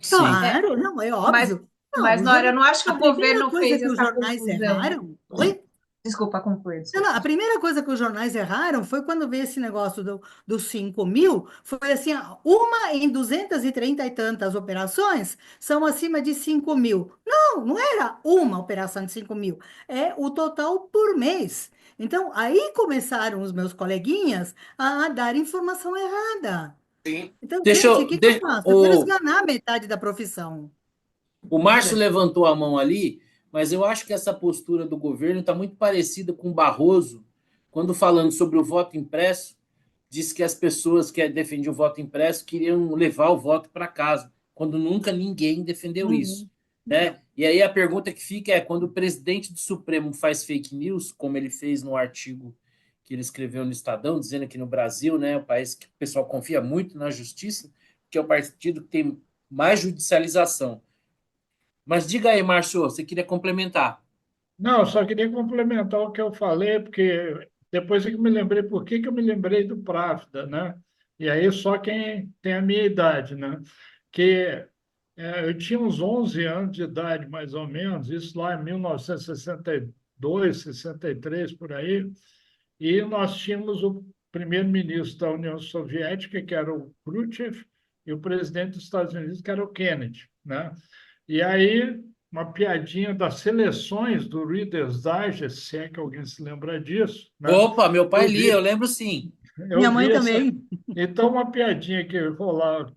Claro, não, é óbvio. Mas Nora, eu não acho que o governo fez que os essa jornais confusão. erraram. Oi? Desculpa, concluir, Não, desculpa. não, a primeira coisa que os jornais erraram foi quando veio esse negócio dos 5 mil, foi assim, ó, uma em 230 e tantas operações são acima de 5 mil. Não, não era uma operação de 5 mil, é o total por mês. Então, aí começaram os meus coleguinhas a dar informação errada. Sim. Então, Deixa gente, o eu. que que eu faço? Eu quero esganar metade da profissão. O Márcio levantou a mão ali, mas eu acho que essa postura do governo está muito parecida com o Barroso, quando falando sobre o voto impresso, disse que as pessoas que defendiam o voto impresso queriam levar o voto para casa, quando nunca ninguém defendeu isso. Uhum. Né? E aí a pergunta que fica é, quando o presidente do Supremo faz fake news, como ele fez no artigo que ele escreveu no Estadão, dizendo que no Brasil, né, o país que o pessoal confia muito na justiça, que é o partido que tem mais judicialização. Mas diga aí, Márcio, você queria complementar. Não, eu só queria complementar o que eu falei, porque depois é que me lembrei por que que eu me lembrei do Pravda, né? E aí só quem tem a minha idade, né? Que eu tinha uns 11 anos de idade, mais ou menos, isso lá em 1962, 63, por aí, e nós tínhamos o primeiro-ministro da União Soviética, que era o Khrushchev, e o presidente dos Estados Unidos, que era o Kennedy, né? E aí, uma piadinha das seleções do Reader's Digest, se é que alguém se lembra disso, né? Opa, meu pai Eu lia, eu vi, lembro sim. eu Minha mãe vi essa. também. Então, uma piadinha que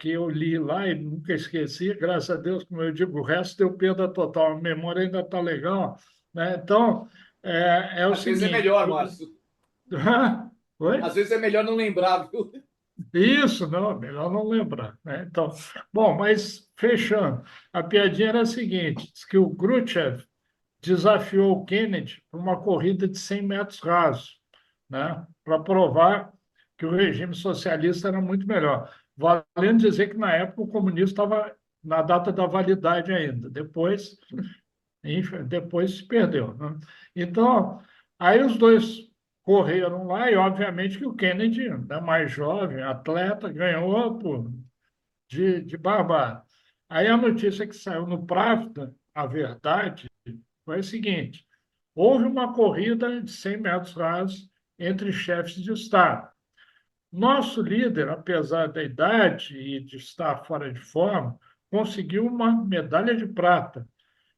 eu li lá e nunca esqueci, graças a Deus, como eu digo, o resto deu perda total, a memória ainda está legal, né? Então, é o Às vezes é seguinte. melhor, Márcio. Oi? Às vezes é melhor não lembrar, viu? Isso, não, melhor não lembrar, né? Então, bom, mas fechando, a piadinha era a seguinte, diz que o Khrushchev desafiou o Kennedy para uma corrida de 100 metros rasos, né? Para provar que o regime socialista era muito melhor. Valendo dizer que, na época, o comunismo estava na data da validade ainda. Depois, enfim, depois se perdeu, né? Então, aí os dois correram lá e, obviamente, que o Kennedy, né, mais jovem, atleta, ganhou de barbado. Aí a notícia que saiu no Pravda, a verdade, foi o seguinte: houve uma corrida de 100 metros rasos entre chefes de Estado. Nosso líder, apesar da idade e de estar fora de forma, conseguiu uma medalha de prata.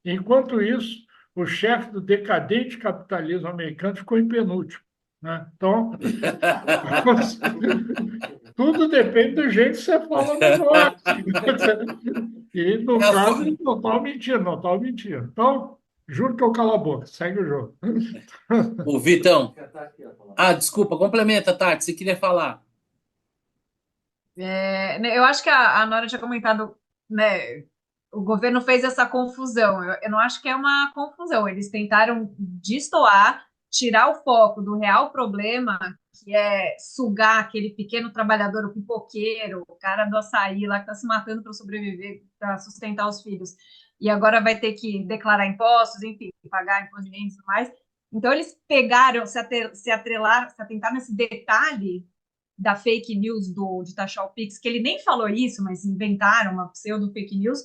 Enquanto isso, o chefe do decadente capitalismo americano ficou em penúltimo, né? Então, tudo depende do jeito que você fala o negócio. E, no É a caso, fo- não estava mentindo, não estava mentindo. Então, juro que eu calo a boca, segue o jogo. Ô, Vitão. Ah, desculpa, complementa, Tati, você queria falar. Eu acho que a Nora tinha comentado, né? O governo fez essa confusão. Eu não acho que é uma confusão. Eles tentaram destoar, tirar o foco do real problema, que é sugar aquele pequeno trabalhador, o pipoqueiro, o cara do açaí lá que está se matando para sobreviver, para sustentar os filhos. E agora vai ter que declarar impostos, enfim, pagar imposto de renda e tudo mais. Então, eles pegaram, se atrelaram, se atentaram nesse detalhe da fake news de taxar o Pix, que ele nem falou isso, mas inventaram uma pseudo fake news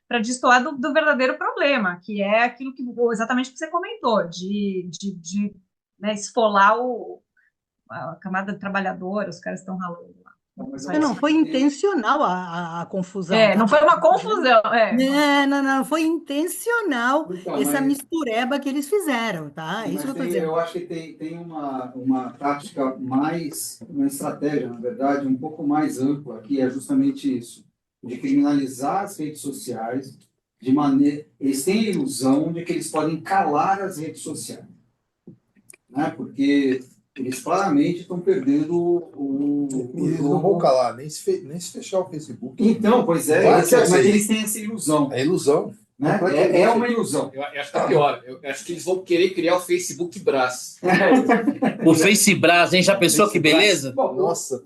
para destoar do verdadeiro problema, que é aquilo que exatamente o que você comentou, de né, esfolar a camada trabalhadora, os caras estão ralando lá. Não, foi intencional a confusão, tá? Não foi uma confusão. Não, foi intencional Então, essa mas, mistureba que eles fizeram, tá? sim, Isso que eu mas estou dizendo. eu acho que tem uma tática mais, uma estratégia, na verdade, um pouco mais ampla, que é justamente isso, de criminalizar as redes sociais, de maneira. Eles têm a ilusão de que eles podem calar as redes sociais, né? Porque eles claramente estão perdendo o Eles não vão calar, nem se fechar o Facebook. Então, pois é, Claro mas que eu sei. eles têm essa ilusão, É ilusão. né? Completamente. É uma ilusão. Eu acho que é pior. Eu acho que eles vão querer criar o Facebook Brás. O Facebras, hein? Já pensou que beleza? Bom, Nossa,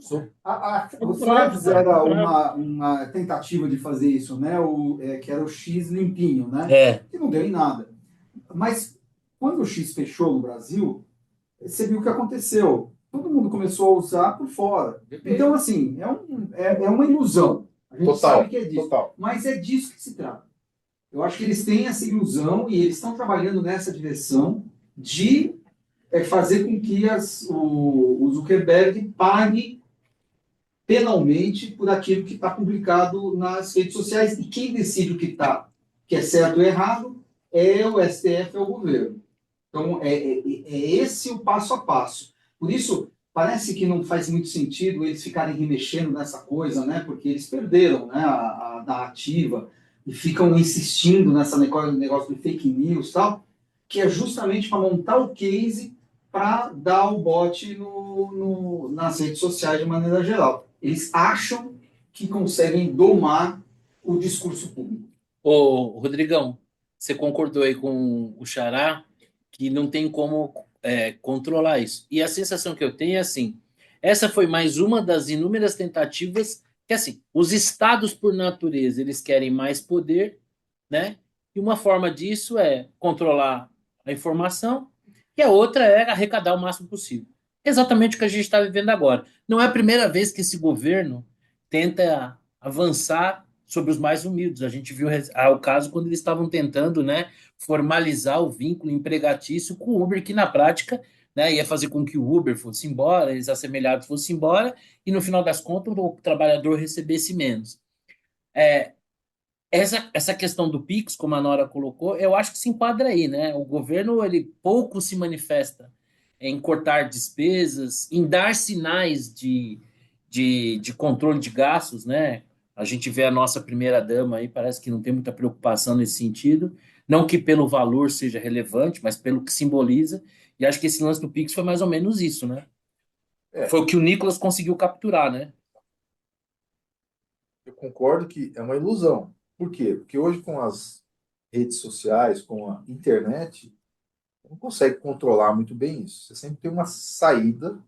o Threads era uma tentativa de fazer isso, né? Que era o X limpinho, né? É. Que não deu em nada. Mas quando o X fechou no Brasil, você viu o que aconteceu. Todo mundo começou a usar por fora. Então, assim, é uma ilusão. A gente sabe que é disso. Total. Mas é disso que se trata. Eu acho que eles têm essa ilusão e eles estão trabalhando nessa direção de é fazer com que o Zuckerberg pague penalmente por aquilo que está publicado nas redes sociais. E quem decide que é certo ou errado é o STF, é o governo. Então, é esse o passo a passo. Por isso, parece que não faz muito sentido eles ficarem remexendo nessa coisa, né? Porque eles perderam, né, a narrativa e ficam insistindo nessa negócio de fake news e tal, que é justamente para montar o case para dar o bote nas redes sociais de maneira geral. Eles acham que conseguem domar o discurso público. Ô, Rodrigão, você concordou aí com o Xará que não tem como controlar isso. E a sensação que eu tenho é assim, essa foi mais uma das inúmeras tentativas que, assim, os estados, por natureza, eles querem mais poder, né? E uma forma disso é controlar a informação, e a outra é arrecadar o máximo possível. Exatamente o que a gente está vivendo agora. Não é a primeira vez que esse governo tenta avançar sobre os mais humildes. A gente viu o caso quando eles estavam tentando, né, formalizar o vínculo empregatício com o Uber, que na prática, né, ia fazer com que o Uber fosse embora, eles assemelhados fossem embora, e no final das contas o trabalhador recebesse menos. Essa questão do Pix, como a Nora colocou, eu acho que se enquadra aí, né? O governo, ele pouco se manifesta em cortar despesas, em dar sinais de controle de gastos, né? A gente vê a nossa primeira-dama aí, parece que não tem muita preocupação nesse sentido. Não que pelo valor seja relevante, mas pelo que simboliza. E acho que esse lance do Pix foi mais ou menos isso, né? Foi o que o Nicolas conseguiu capturar, né? Eu concordo que é uma ilusão. Por quê? Porque hoje, com as redes sociais, com a internet, não consegue controlar muito bem isso. Você sempre tem uma saída,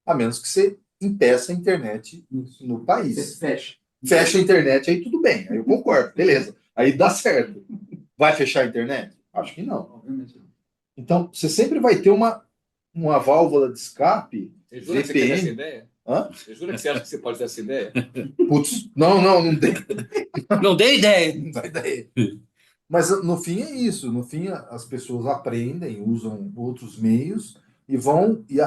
a menos que você impeça a internet no país. Você fecha a internet, aí tudo bem. Aí eu concordo, beleza. Aí dá certo. Vai fechar a internet? Acho que não. Obviamente não. Então, você sempre vai ter uma válvula de escape. Você jura que você quer essa VPN. ideia? Hã? Você jura que você acha que você pode ter essa ideia? Putz, não dei. Não dei ideia. Não dá ideia. Mas no fim é isso. No fim, as pessoas aprendem, usam outros meios e vão. E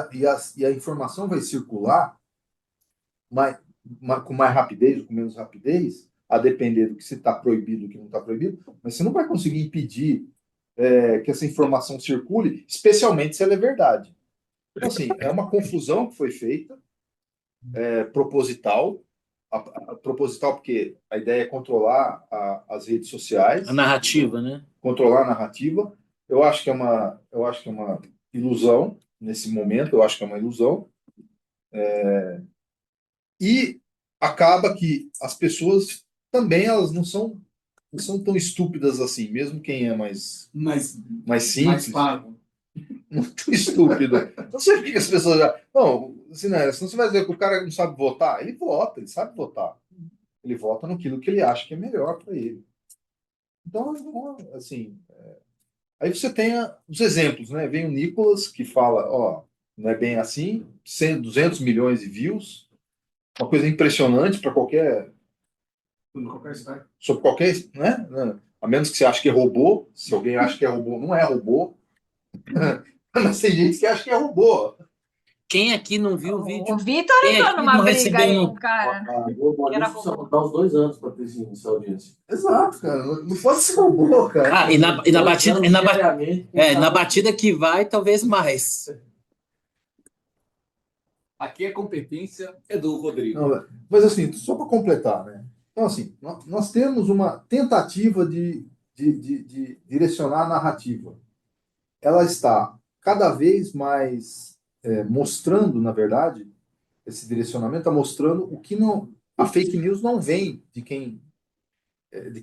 a informação vai circular com mais rapidez ou com menos rapidez, a depender do que se está proibido e do que não está proibido. Mas você não vai conseguir impedir que essa informação circule, especialmente se ela é verdade. Então, assim, é uma confusão que foi feita, proposital. Proposital porque a ideia é controlar as redes sociais. A narrativa, né? Controlar a narrativa. Eu acho que é uma ilusão nesse momento, eu acho que é uma ilusão. E acaba que as pessoas também elas não são tão estúpidas assim, mesmo quem é mais simples. pago. Muito estúpido. Não sei por que as pessoas já. Não, assim, né, senão você vai dizer que o cara não sabe votar. Ele vota, ele sabe votar. Ele vota naquilo que ele acha que é melhor para ele. Então, assim. Aí você tem os exemplos, né? Vem o Nicolas que fala: ó, não é bem assim, 100, 200 milhões de views, uma coisa impressionante para sobre qualquer, né? A menos que você ache que é robô. Se alguém acha que é robô, não é robô. Mas tem gente que acha que é robô. Quem aqui não viu o vídeo? O Vitor Quem entrou aqui numa não briga recebeu aí um- com o cara. O Era Maurício robô. só botar uns 2 anos para ter essa audiência. Exato, cara. Não pode ser robô, cara. E na batida, Diariamente, na batida que vai, talvez mais. Aqui a competência é do Rodrigo. Não, mas assim, só para completar, né? Então, assim, nós temos uma tentativa de direcionar a narrativa. Ela está cada vez mais mostrando, na verdade, esse direcionamento está mostrando o que não. A fake news não vem de quem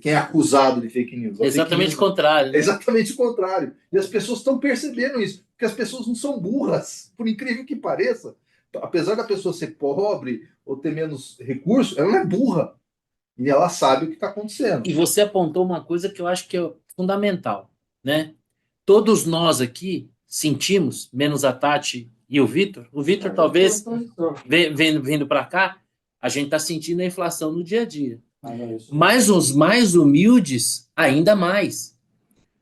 é acusado de fake news. A fake Exatamente o news contrário, é né? exatamente o contrário. E as pessoas estão percebendo isso, porque as pessoas não são burras, por incrível que pareça. Apesar da pessoa ser pobre ou ter menos recursos, ela não é burra. E ela sabe o que está acontecendo. E você apontou uma coisa que eu acho que é fundamental, né? Todos nós aqui sentimos, menos a Tati e o Vitor. O Vitor, talvez, vindo para cá, a gente está sentindo a inflação no dia a dia. Mas os mais humildes, ainda mais.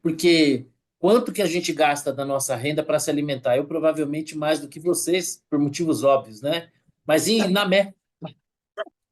Porque Quanto que a gente gasta da nossa renda para se alimentar? Eu provavelmente mais do que vocês, por motivos óbvios, né? Mas na média,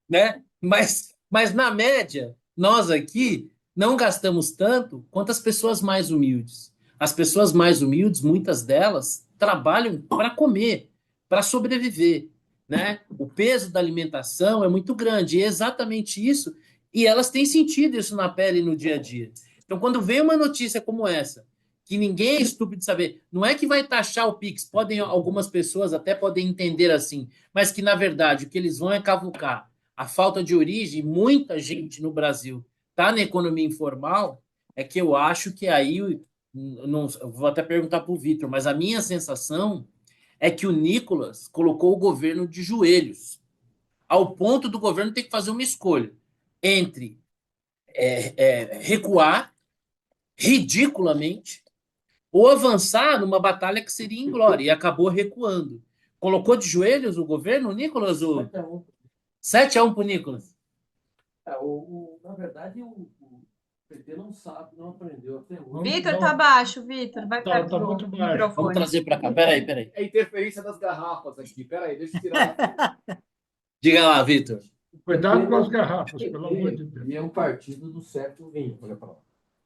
né? Mas na média, nós aqui não gastamos tanto quanto as pessoas mais humildes. As pessoas mais humildes, muitas delas, trabalham para comer, para sobreviver, né? O peso da alimentação é muito grande, e é exatamente isso, e elas têm sentido isso na pele no dia a dia. Então, quando vem uma notícia como essa, que ninguém é estúpido de saber, não é que vai taxar o Pix, podem, algumas pessoas até podem entender assim, mas que, na verdade, o que eles vão é cavucar a falta de origem, muita gente no Brasil está na economia informal, é que eu acho que aí, não, vou até perguntar para o Vitor, mas a minha sensação é que o Nicolas colocou o governo de joelhos, ao ponto do governo ter que fazer uma escolha entre recuar ridiculamente ou avançar numa batalha que seria inglória, e acabou recuando. Colocou de joelhos o governo, Nicolas? 7-1 para o Nicolas. Na verdade, o PT não sabe, não aprendeu até hoje. Vitor, tá baixo, Vitor. Vai Tá perto muito do baixo. microfone. Vamos trazer para cá. Peraí. É a interferência das garrafas aqui. Peraí, deixa eu tirar. Diga lá, Vitor. Cuidado com as garrafas, pelo amor de Deus. E é um partido do século XX, olha para lá.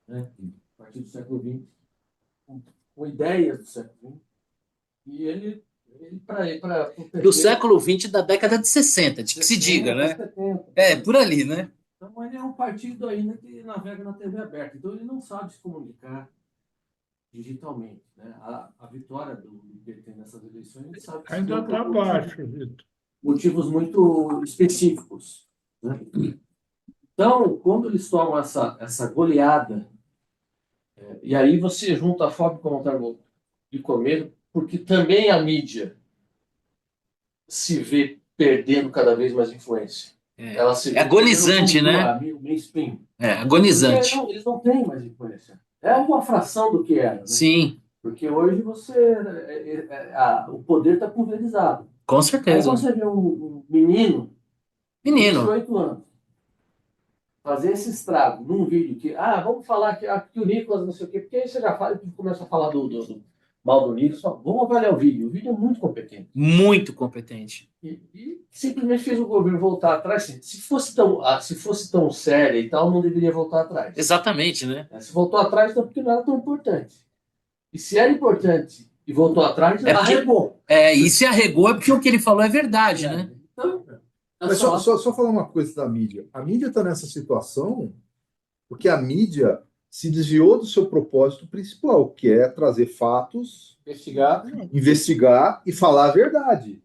Né? Partido do século XX, com ideias do século XX. E ele Do século XX, da década de 60, de que se diga, né? 70. Por ali, né? Então, ele é um partido ainda que navega na TV aberta. Então, ele não sabe se comunicar digitalmente. Né? A vitória do PT nessas eleições, ele sabe que Ainda está baixo, Vitor. motivos muito específicos. Né? Então, quando eles tomam essa goleada, e aí você junta a fome com a vontade de comer, porque também a mídia se vê perdendo cada vez mais influência. Ela se vê agonizante, né? O mainstream. Agonizante. Eles não têm mais influência. É uma fração do que era. Né? Sim, Porque hoje o poder está pulverizado. com Aí certeza. você vê um menino de 28 anos fazer esse estrago num vídeo que, vamos falar que o Nicolas não sei o quê, porque aí você já fala, começa a falar do mal do Nicolas, vamos avaliar o vídeo. O vídeo é muito competente. Muito competente. E simplesmente fez o governo voltar atrás. Se fosse tão séria e tal, não deveria voltar atrás. Exatamente, né? Se voltou atrás, então porque não era tão importante. E se era importante e voltou atrás, arregou. E se arregou é porque o que ele falou é verdade, né? Então, Mas só falar uma coisa da mídia. A mídia está nessa situação porque a mídia se desviou do seu propósito principal, que é trazer fatos, investigar e falar a verdade.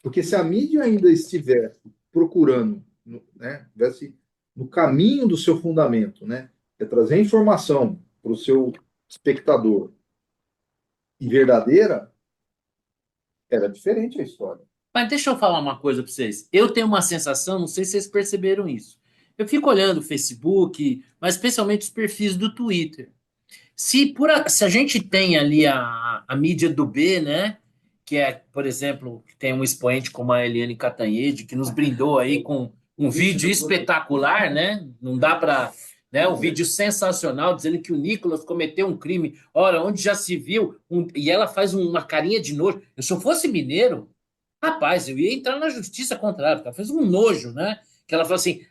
Porque se a mídia ainda estiver procurando, né, estivesse no caminho do seu fundamento, né, é trazer informação para o seu espectador e verdadeira, era diferente a história. Mas deixa eu falar uma coisa para vocês. Eu tenho uma sensação, não sei se vocês perceberam isso. Eu fico olhando o Facebook, mas especialmente os perfis do Twitter. Se a gente tem ali a mídia do B, né? Que é, por exemplo, tem um expoente como a Eliane Cantanhede, que nos brindou aí com um vídeo espetacular, né? Não dá para... Né, um vídeo sensacional, dizendo que o Nicolas cometeu um crime. Ora, onde já se viu... E ela faz uma carinha de nojo. Se eu fosse mineiro, rapaz, eu ia entrar na justiça contra ela, porque ela fez um nojo, né? Que ela falou assim,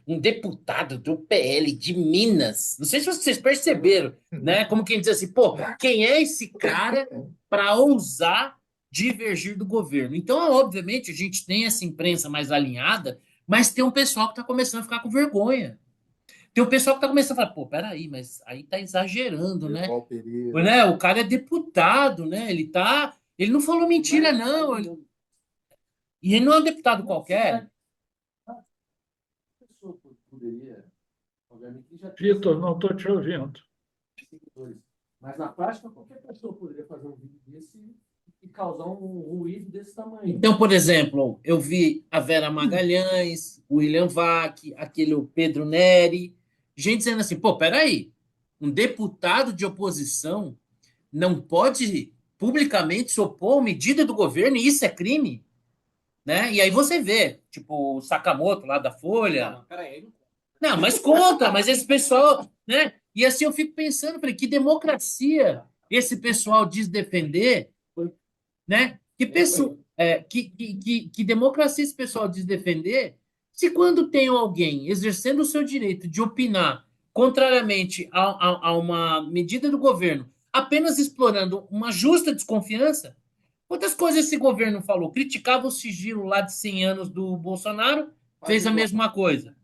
um deputado do PL de Minas. Não sei se vocês perceberam, né? Como quem diz assim, quem é esse cara para ousar divergir do governo? Então, obviamente, a gente tem essa imprensa mais alinhada, mas tem um pessoal que está começando a ficar com vergonha. Tem um pessoal que está começando a falar, peraí, mas aí tá exagerando, né? O cara é deputado, né? Ele não falou mentira, não. E ele não é um deputado qualquer. Vitor, não estou te ouvindo. Mas na prática, qualquer pessoa poderia fazer um vídeo desse e causar um ruído desse tamanho. Então, por exemplo, eu vi a Vera Magalhães, o William Vac, aquele Pedro Neri, gente dizendo assim, peraí, um deputado de oposição não pode publicamente se opor a medida do governo e isso é crime? Né? E aí você vê, tipo, o Sakamoto lá da Folha. Não, peraí. Não, mas conta, mas esse pessoal, né? E assim eu fico pensando, falei, que democracia esse pessoal diz defender, né? Que democracia esse pessoal diz defender, se quando tem alguém exercendo o seu direito de opinar contrariamente a uma medida do governo, apenas explorando uma justa desconfiança, quantas coisas esse governo falou? Criticava o sigilo lá de 100 anos do Bolsonaro, fez a mesma coisa.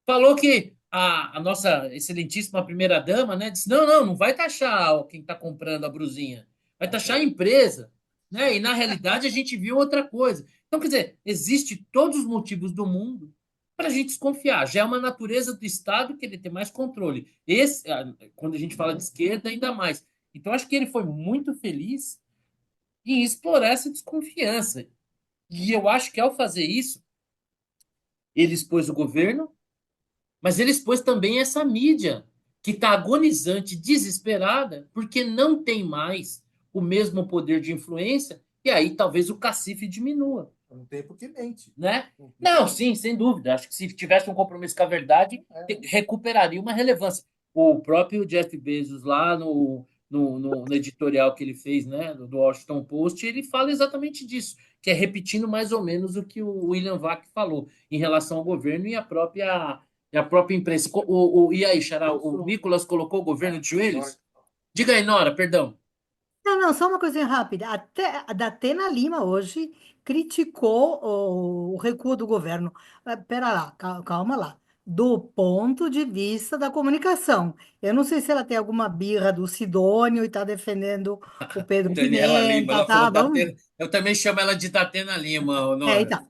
Falou que a nossa excelentíssima primeira-dama, né, disse: não vai taxar quem está comprando a brusinha, vai taxar a empresa. Né? E, na realidade, a gente viu outra coisa. Então, quer dizer, existe todos os motivos do mundo para a gente desconfiar. Já é uma natureza do Estado que ele tem mais controle. Quando a gente fala de esquerda, ainda mais. Então, acho que ele foi muito feliz em explorar essa desconfiança. E eu acho que, ao fazer isso, ele expôs o governo, mas ele expôs também essa mídia, que está agonizante, desesperada, porque não tem mais o mesmo poder de influência, e aí talvez o cacife diminua. Não tem porque mente. Né? Não, sim, sem dúvida. Acho que se tivesse um compromisso com a verdade, recuperaria uma relevância. O próprio Jeff Bezos, lá no editorial que ele fez, né, do Washington Post, ele fala exatamente disso, que é repetindo mais ou menos o que o William Vac falou em relação ao governo e a própria imprensa. E aí, Xará, o Nicolas colocou o governo de joelhos? Diga aí, Nora, perdão. Não, só uma coisinha rápida. Até a Datena Lima hoje criticou o recuo do governo. Pera lá, calma lá. Do ponto de vista da comunicação. Eu não sei se ela tem alguma birra do Sidônio e está defendendo o Pedro Daniela Lima, Pimenta, ela falou tá? Vamos. Datena. Eu também chamo ela de Datena Lima, Nora. Então.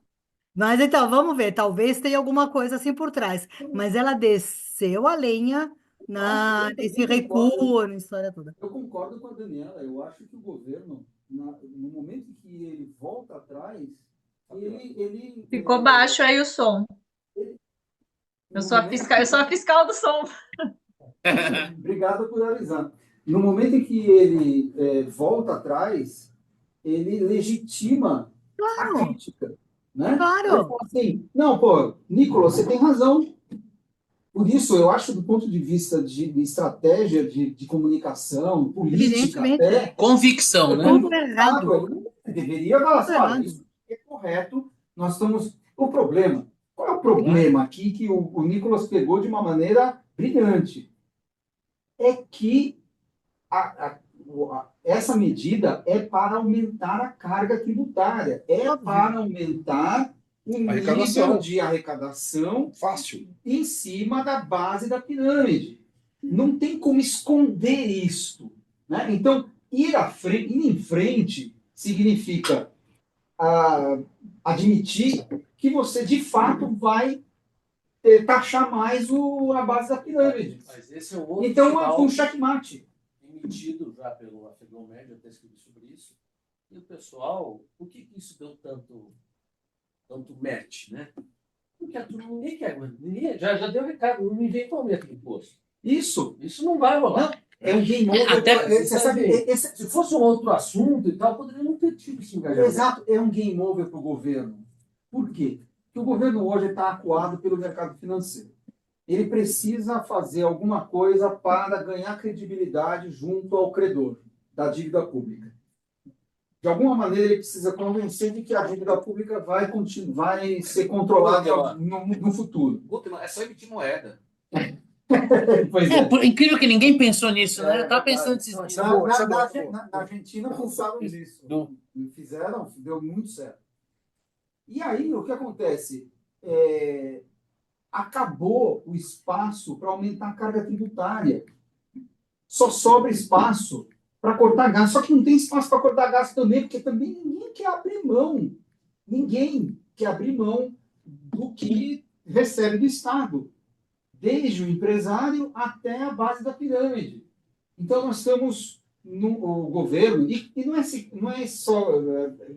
Mas então, vamos ver. Talvez tenha alguma coisa assim por trás. Mas ela desceu a lenha nesse recuo, na história toda. Eu concordo com a Daniela. Eu acho que o governo, no momento que ele volta atrás, ele Ficou baixo aí o som. Eu sou a fiscal do som. Obrigado por avisar. No momento em que ele volta atrás, ele legitima a crítica, né? Claro. Ele fala assim, não, pô, Nicolas, você tem razão. Por isso, eu acho, do ponto de vista de estratégia de comunicação, política até... Convicção, né? Ele deveria falar assim, olha, isso é correto, nós estamos... O problema, qual é o problema aqui que o Nicolas pegou de uma maneira brilhante? É que essa medida é para aumentar a carga tributária, para aumentar o nível de arrecadação fácil em cima da base da pirâmide. Não tem como esconder isso. Né? Então, ir em frente significa admitir que você, de fato, vai taxar mais a base da pirâmide. Mas esse é um outro então, sinal é um checkmate. emitido já pelo Afegão Médio, até escrevi sobre isso. E o pessoal, por que isso deu tanto match, né? Porque ninguém quer, já deu recado, ninguém vai aumentar o imposto. Isso não vai rolar. Não, é um game over. Se fosse um outro assunto e tal, poderia não ter tido esse engajamento. Exato, é um game over para o governo. Por quê? Porque o governo hoje está acuado pelo mercado financeiro. Ele precisa fazer alguma coisa para ganhar credibilidade junto ao credor da dívida pública. De alguma maneira, ele precisa convencer de que a dívida pública vai ser controlada no futuro. É só emitir moeda. Pois incrível que ninguém pensou nisso, né? Eu estava pensando nisso. Na Argentina pensaram nisso. Fizeram, deu muito certo. E aí, o que acontece? Acabou o espaço para aumentar a carga tributária. Só sobra espaço para cortar gasto. Só que não tem espaço para cortar gasto também, porque também ninguém quer abrir mão. Ninguém quer abrir mão do que recebe do Estado, desde o empresário até a base da pirâmide. Então, nós estamos no governo, e não é só,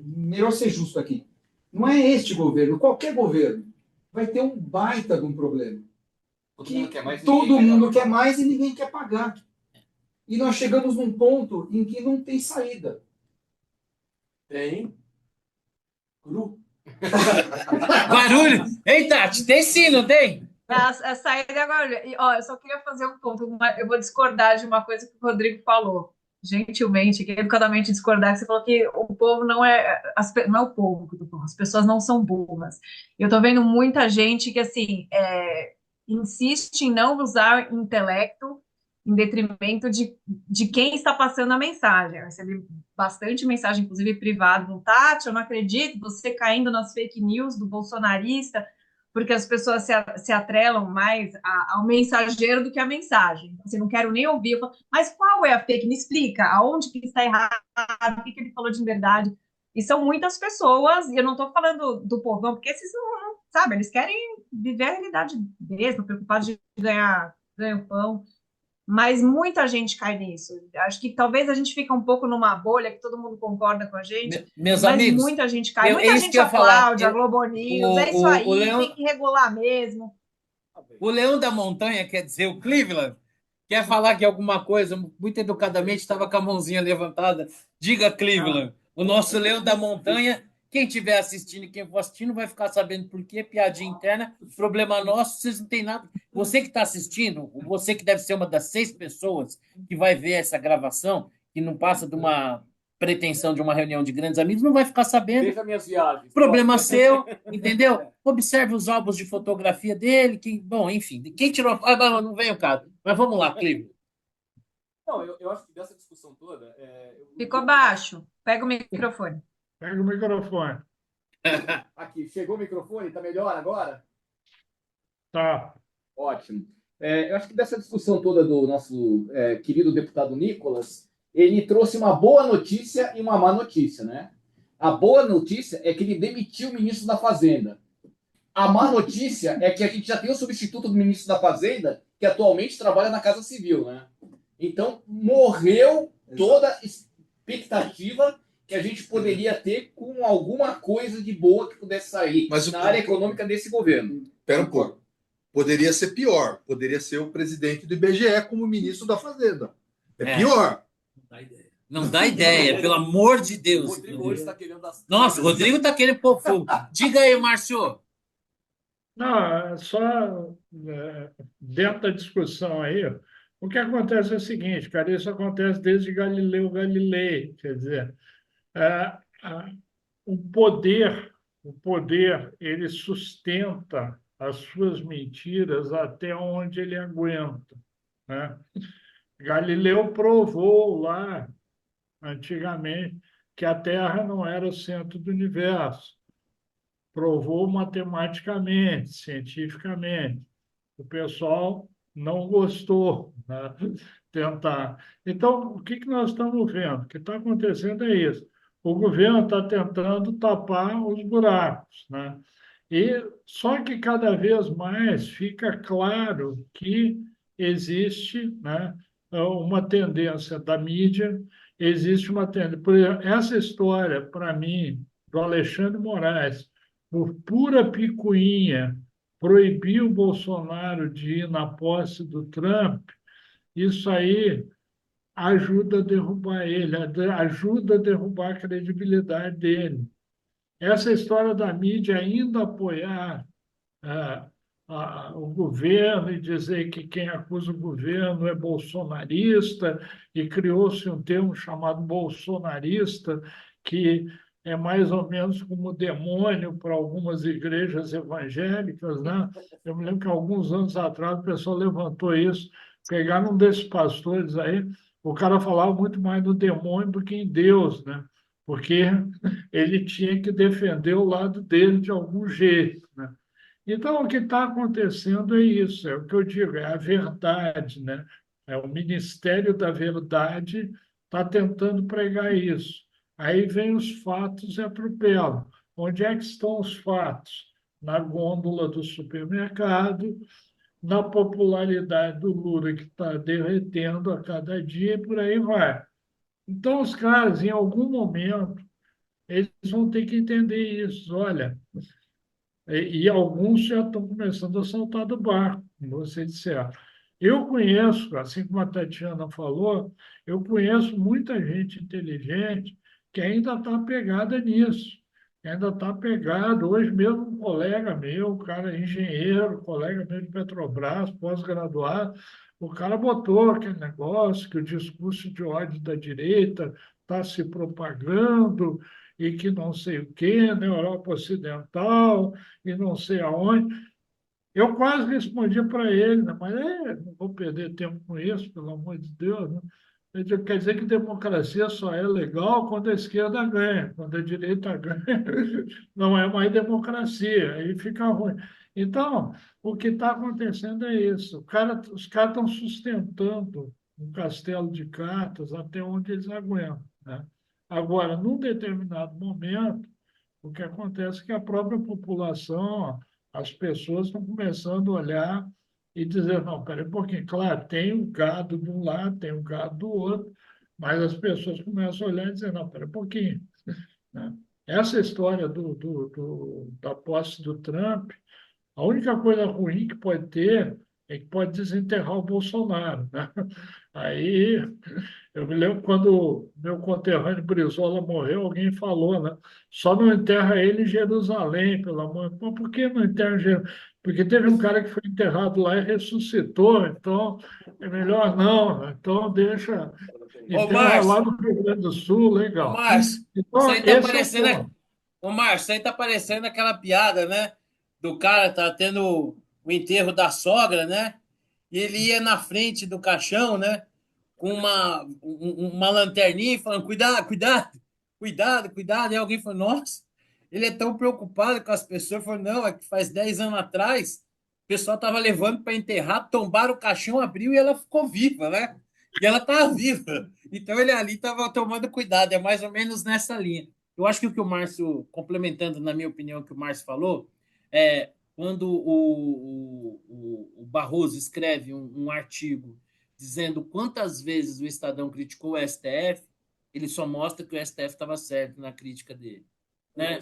melhor ser justo aqui, não é este governo, qualquer governo vai ter um baita de um problema. Todo mundo quer mais e ninguém quer pagar. E nós chegamos num ponto em que não tem saída. Tem. Cru. Barulho! Ei, Tati, tem sim, não tem? A saída agora. E, ó, eu só queria fazer um ponto. Eu vou discordar de uma coisa que o Rodrigo falou. Gentilmente, que educadamente discordar, que você falou que o povo não é. Não é o povo que eu tô falando, as pessoas não são burras. Eu tô vendo muita gente que, assim, insiste em não usar intelecto em detrimento de quem está passando a mensagem. Eu recebi bastante mensagem, inclusive privada, no Tati, eu não acredito, você caindo nas fake news do bolsonarista, porque as pessoas se atrelam mais ao mensageiro do que à mensagem. Assim, não quero nem ouvir. Eu falo, mas qual é a fake? Me explica. Aonde que está errado? O que ele falou de verdade? E são muitas pessoas, e eu não estou falando do povão, porque esses não, sabe, eles querem viver a realidade mesmo, preocupados de ganhar pão. Mas muita gente cai nisso. Acho que talvez a gente fique um pouco numa bolha que todo mundo concorda com a gente, Meus mas amigos, muita gente cai. é Muita isso que gente eu ia falar. aplaude a Globo News. É isso O aí, Leão, tem que regular mesmo. o Leão da Montanha, quer dizer, o Cleveland, quer falar que alguma coisa, muito educadamente, estava com a mãozinha levantada. Diga, Cleveland, o nosso Leão da Montanha, quem estiver assistindo e quem for assistindo vai ficar sabendo por quê, piadinha interna, problema nosso, vocês não têm nada. Você que está assistindo, você que deve ser uma das 6 pessoas que vai ver essa gravação, que não passa de uma pretensão de uma reunião de grandes amigos, não vai ficar sabendo. Veja minhas viagens. Problema seu, entendeu? Observe os álbuns de fotografia dele, bom, enfim, quem tirou. Não vem o caso. Mas vamos lá, Clive. Não, eu acho que dessa discussão toda. Ficou baixo. Pega o microfone. Pega o microfone. Aqui, chegou o microfone? Tá melhor agora? Tá. Ótimo. Eu acho que dessa discussão toda do nosso querido deputado Nicolas, ele trouxe uma boa notícia e uma má notícia, né? A boa notícia é que ele demitiu o ministro da Fazenda. A má notícia é que a gente já tem o substituto do ministro da Fazenda, que atualmente trabalha na Casa Civil, né? Então, morreu toda expectativa que a gente poderia ter com alguma coisa de boa que pudesse sair na área econômica desse governo. Espera um pouco. Poderia ser pior. Poderia ser o presidente do IBGE como ministro da Fazenda. É pior. Não dá ideia, pelo amor de Deus. O Rodrigo hoje está querendo... Nossa, o Rodrigo está querendo pôr fogo. Diga aí, Márcio. Não, só dentro da discussão aí, o que acontece é o seguinte, cara, isso acontece desde Galileu Galilei, quer dizer, o poder, ele sustenta as suas mentiras até onde ele aguenta, né? Galileu provou lá, antigamente, que a Terra não era o centro do universo. Provou matematicamente, cientificamente. O pessoal não gostou, né? Tentar. Então, o que nós estamos vendo? O que está acontecendo é isso. O governo está tentando tapar os buracos, né? E só que cada vez mais fica claro que existe, né, uma tendência da mídia, existe uma tendência. Por exemplo, essa história, para mim, do Alexandre Moraes, por pura picuinha, proibir o Bolsonaro de ir na posse do Trump, isso aí ajuda a derrubar ele, ajuda a derrubar a credibilidade dele. Essa história da mídia ainda apoiar o governo e dizer que quem acusa o governo é bolsonarista, e criou-se um termo chamado bolsonarista, que é mais ou menos como demônio para algumas igrejas evangélicas, né? Eu me lembro que alguns anos atrás o pessoal levantou isso, pegaram um desses pastores aí, o cara falava muito mais do demônio do que em Deus, né? Porque ele tinha que defender o lado dele de algum jeito, né? Então, o que está acontecendo é isso, é o que eu digo, é a verdade, né? O Ministério da Verdade está tentando pregar isso. Aí vem os fatos e atropelam. Onde é que estão os fatos? Na gôndola do supermercado, na popularidade do Lula, que está derretendo a cada dia, e por aí vai. Então, os caras, em algum momento, eles vão ter que entender isso. Olha, e alguns já estão começando a saltar do barco, como você disseram. Eu conheço, assim como a Tatiana falou, eu conheço muita gente inteligente que ainda está apegada nisso. ainda está pegado. Hoje mesmo um colega meu, cara engenheiro, colega meu de Petrobras, pós-graduado, o cara botou aquele negócio que o discurso de ódio da direita está se propagando e que não sei o quê, na Europa Ocidental e não sei aonde. Eu quase respondi para ele, né? Mas não vou perder tempo com isso, pelo amor de Deus, né? Eu digo, quer dizer que democracia só é legal quando a esquerda ganha, quando a direita ganha, não é mais democracia, aí fica ruim. Então, o que está acontecendo é isso. Os caras estão sustentando um castelo de cartas até onde eles aguentam, né? Agora, num determinado momento, o que acontece é que a própria população, as pessoas estão começando a olhar e dizer, não, peraí um pouquinho, claro, tem o gado de um lado, tem o gado do outro, mas as pessoas começam a olhar e dizer, não, peraí um pouquinho, né? Essa história da posse do Trump, a única coisa ruim que pode ter é que pode desenterrar o Bolsonaro, né? Aí eu me lembro quando meu conterrâneo Brizola morreu, alguém falou, né? Só não enterra ele em Jerusalém, pelo amor de Deus. Por que não enterra em Jerusalém? Porque teve um cara que foi enterrado lá e ressuscitou, então é melhor não, né? Então deixa, Ô, enterra lá Márcio, no Rio Grande do Sul, ô, legal. Márcio, isso Então, aí tá esse é o parecendo. ponto. Ô, Márcio, isso aí tá parecendo aquela piada, né? Do cara tá tendo o enterro da sogra, né? E ele ia na frente do caixão, né? Com uma lanterninha e falando: cuidado, cuidado, cuidado, cuidado. E alguém falou: nossa, ele é tão preocupado com as pessoas. Falou: não, é que faz 10 anos atrás, o pessoal tava levando para enterrar, tombaram o caixão, abriu e ela ficou viva, né? E ela tava viva. Então ele ali tava tomando cuidado, é mais ou menos nessa linha. Eu acho que o Márcio, complementando, na minha opinião, o que o Márcio falou, quando o Barroso escreve um artigo dizendo quantas vezes o Estadão criticou o STF, ele só mostra que o STF estava certo na crítica dele, né?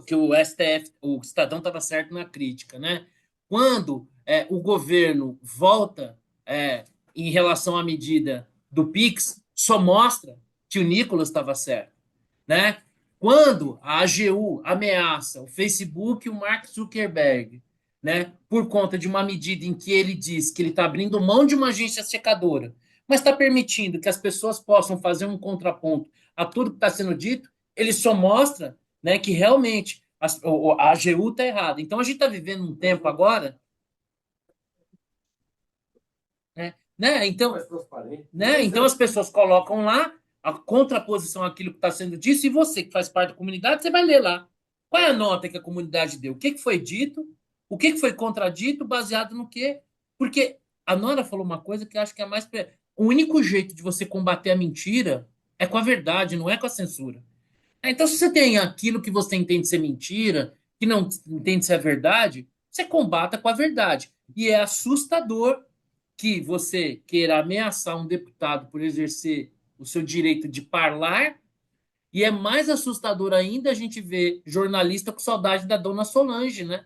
Que o STF, o Estadão estava certo na crítica, né? Quando o governo volta em relação à medida do Pix, só mostra que o Nicolas estava certo, né? Quando a AGU ameaça o Facebook e o Mark Zuckerberg, né, por conta de uma medida em que ele diz que ele está abrindo mão de uma agência checadora, mas está permitindo que as pessoas possam fazer um contraponto a tudo que está sendo dito, ele só mostra, né, que realmente a AGU está errada. Então a gente está vivendo um tempo agora, né? Então, né? Então as pessoas colocam lá a contraposição àquilo que está sendo dito, e você que faz parte da comunidade, você vai ler lá. Qual é a nota que a comunidade deu? O que foi dito? O que foi contradito? Baseado no quê? Porque a Nora falou uma coisa que eu acho que é mais. O único jeito de você combater a mentira é com a verdade, não é com a censura. Então, se você tem aquilo que você entende ser mentira, que não entende ser a verdade, você combata com a verdade. E é assustador que você queira ameaçar um deputado por exercer o seu direito de falar, e é mais assustador ainda a gente ver jornalista com saudade da dona Solange, né?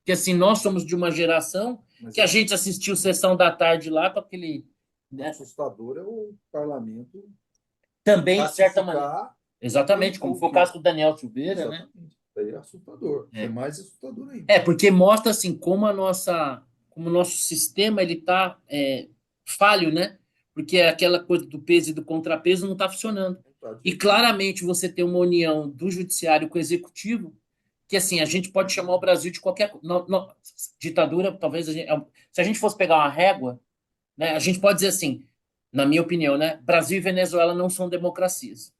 Que assim, nós somos de uma geração que a gente assistiu Sessão da Tarde lá com aquele. Né? Assustador é o parlamento Também, de certa maneira. pacificar. Exatamente, como foi o caso do Daniel Silveira, né? Exatamente. Daí é assustador. É. É mais assustador ainda. Porque mostra assim como como o nosso sistema ele está falho, né? Porque aquela coisa do peso e do contrapeso não está funcionando. E claramente você tem uma união do judiciário com o executivo, que assim, a gente pode chamar o Brasil de qualquer ditadura, talvez se a gente fosse pegar uma régua, né, a gente pode dizer assim, na minha opinião, né, Brasil e Venezuela não são democracias.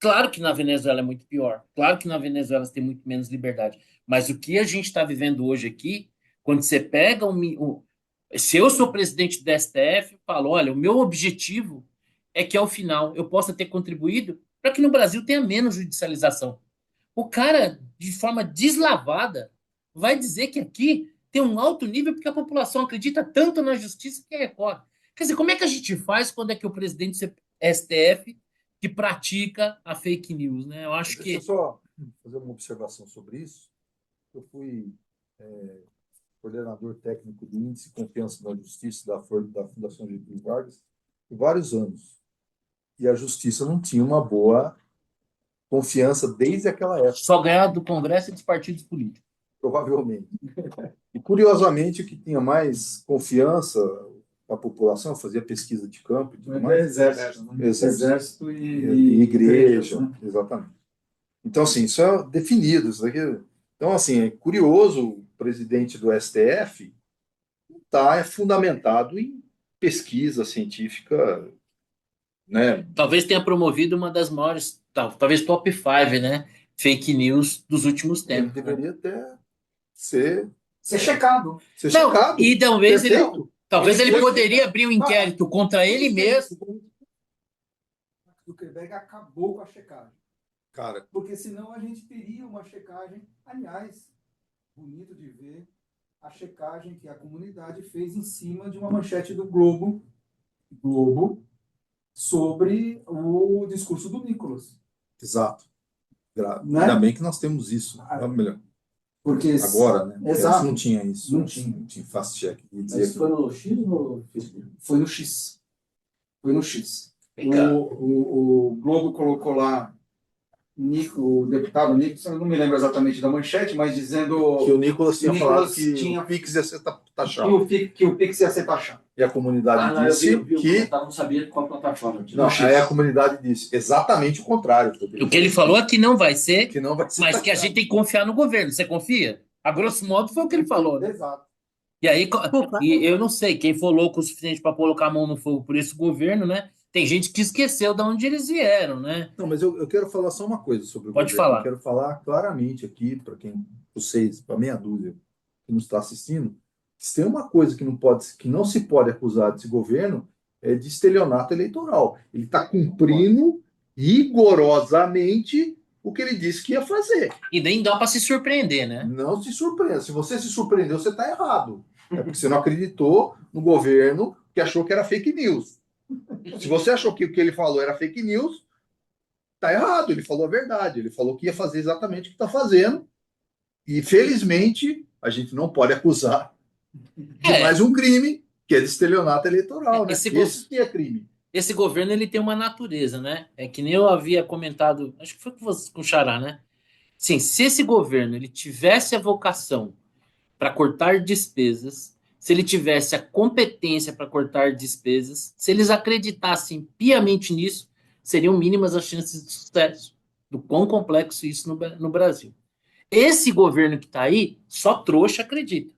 Claro que na Venezuela é muito pior. Claro que na Venezuela você tem muito menos liberdade. Mas o que a gente está vivendo hoje aqui, quando você pega se eu sou presidente do STF, eu falo, olha, o meu objetivo é que ao final eu possa ter contribuído para que no Brasil tenha menos judicialização. O cara, de forma deslavada, vai dizer que aqui tem um alto nível porque a população acredita tanto na justiça que recorre. Quer dizer, como é que a gente faz quando é que o presidente do STF que pratica a fake news, né? Eu acho Deixa eu que só fazer uma observação sobre isso. Eu fui coordenador técnico do Índice de Confiança na Justiça da Fundação Getúlio Vargas por vários anos. E a justiça não tinha uma boa confiança desde aquela época, Só ganhar do Congresso e dos partidos políticos. provavelmente. E, curiosamente, o que tinha mais confiança da população, eu fazia pesquisa de campo e tudo mais, Exército, né? Exército. Exército e igreja, né? exatamente. Então, assim, isso é definido. Isso daqui. Então, assim, é curioso, o presidente do STF está fundamentado em pesquisa científica, né? Talvez tenha promovido uma das maiores, talvez top 5, né? Fake news dos últimos Ele tempos. Né? deveria até ser Ser checado. Não, checado. e talvez Perfeito. talvez ele Ele foi- poderia abrir um inquérito contra ele mesmo. O Zuckerberg acabou com a checagem. Cara, Porque senão a gente teria uma checagem, aliás, bonito de ver a checagem que a comunidade fez em cima de uma manchete do Globo sobre o discurso do Nicolas. exato. Né? Ainda bem que nós temos isso. Melhor. Porque Agora, né? Exato. Antes não tinha isso. Não tinha. Não tinha fast check. E Mas dizia isso foi no X ou no Facebook? foi no X. Foi no X. Vem cá. O Globo colocou lá o deputado Nicolas, eu não me lembro exatamente da manchete, mas dizendo que o Nicolas tinha Nicolas falado que tinha- o Pix ia ser taxado. que o Pix ia ser taxado. E a comunidade Não, eu disse vi o que. comentário, não sabia qual plataforma. Não, X. aí a comunidade disse exatamente o contrário. O que ele falou é que não vai ser, Que não vai ser mas que a taxado. gente tem que confiar no governo. Você confia? A grosso modo foi o que ele falou, né? Exato. E aí, Desculpa. e eu não sei, quem for louco o suficiente para colocar a mão no fogo por esse governo, né? Tem gente que esqueceu de onde eles vieram, né? Não, mas eu quero falar só uma coisa sobre o Pode governo. falar. Eu quero falar claramente aqui, para vocês, para meia dúzia que nos está assistindo, que se tem uma coisa que não se pode acusar desse governo é de estelionato eleitoral. Ele está cumprindo rigorosamente o que ele disse que ia fazer. E nem dá para se surpreender, né? Não se surpreenda. Se você se surpreendeu, você está errado. É porque você não acreditou no governo que achou que era fake news. Se você achou que o que ele falou era fake news, tá errado. Ele falou a verdade. Ele falou que ia fazer exatamente o que está fazendo. E, felizmente, a gente não pode acusar de É. mais um crime, que é de estelionato eleitoral, né? Esse Esse que é crime. Esse governo ele tem uma natureza, né? É que nem eu havia comentado, acho que foi com o Xará, né? Sim, se esse governo ele tivesse a vocação para cortar despesas, se ele tivesse a competência para cortar despesas, se eles acreditassem piamente nisso, seriam mínimas as chances de sucesso. Do quão complexo isso no Brasil. Esse governo que está aí, só trouxa acredita.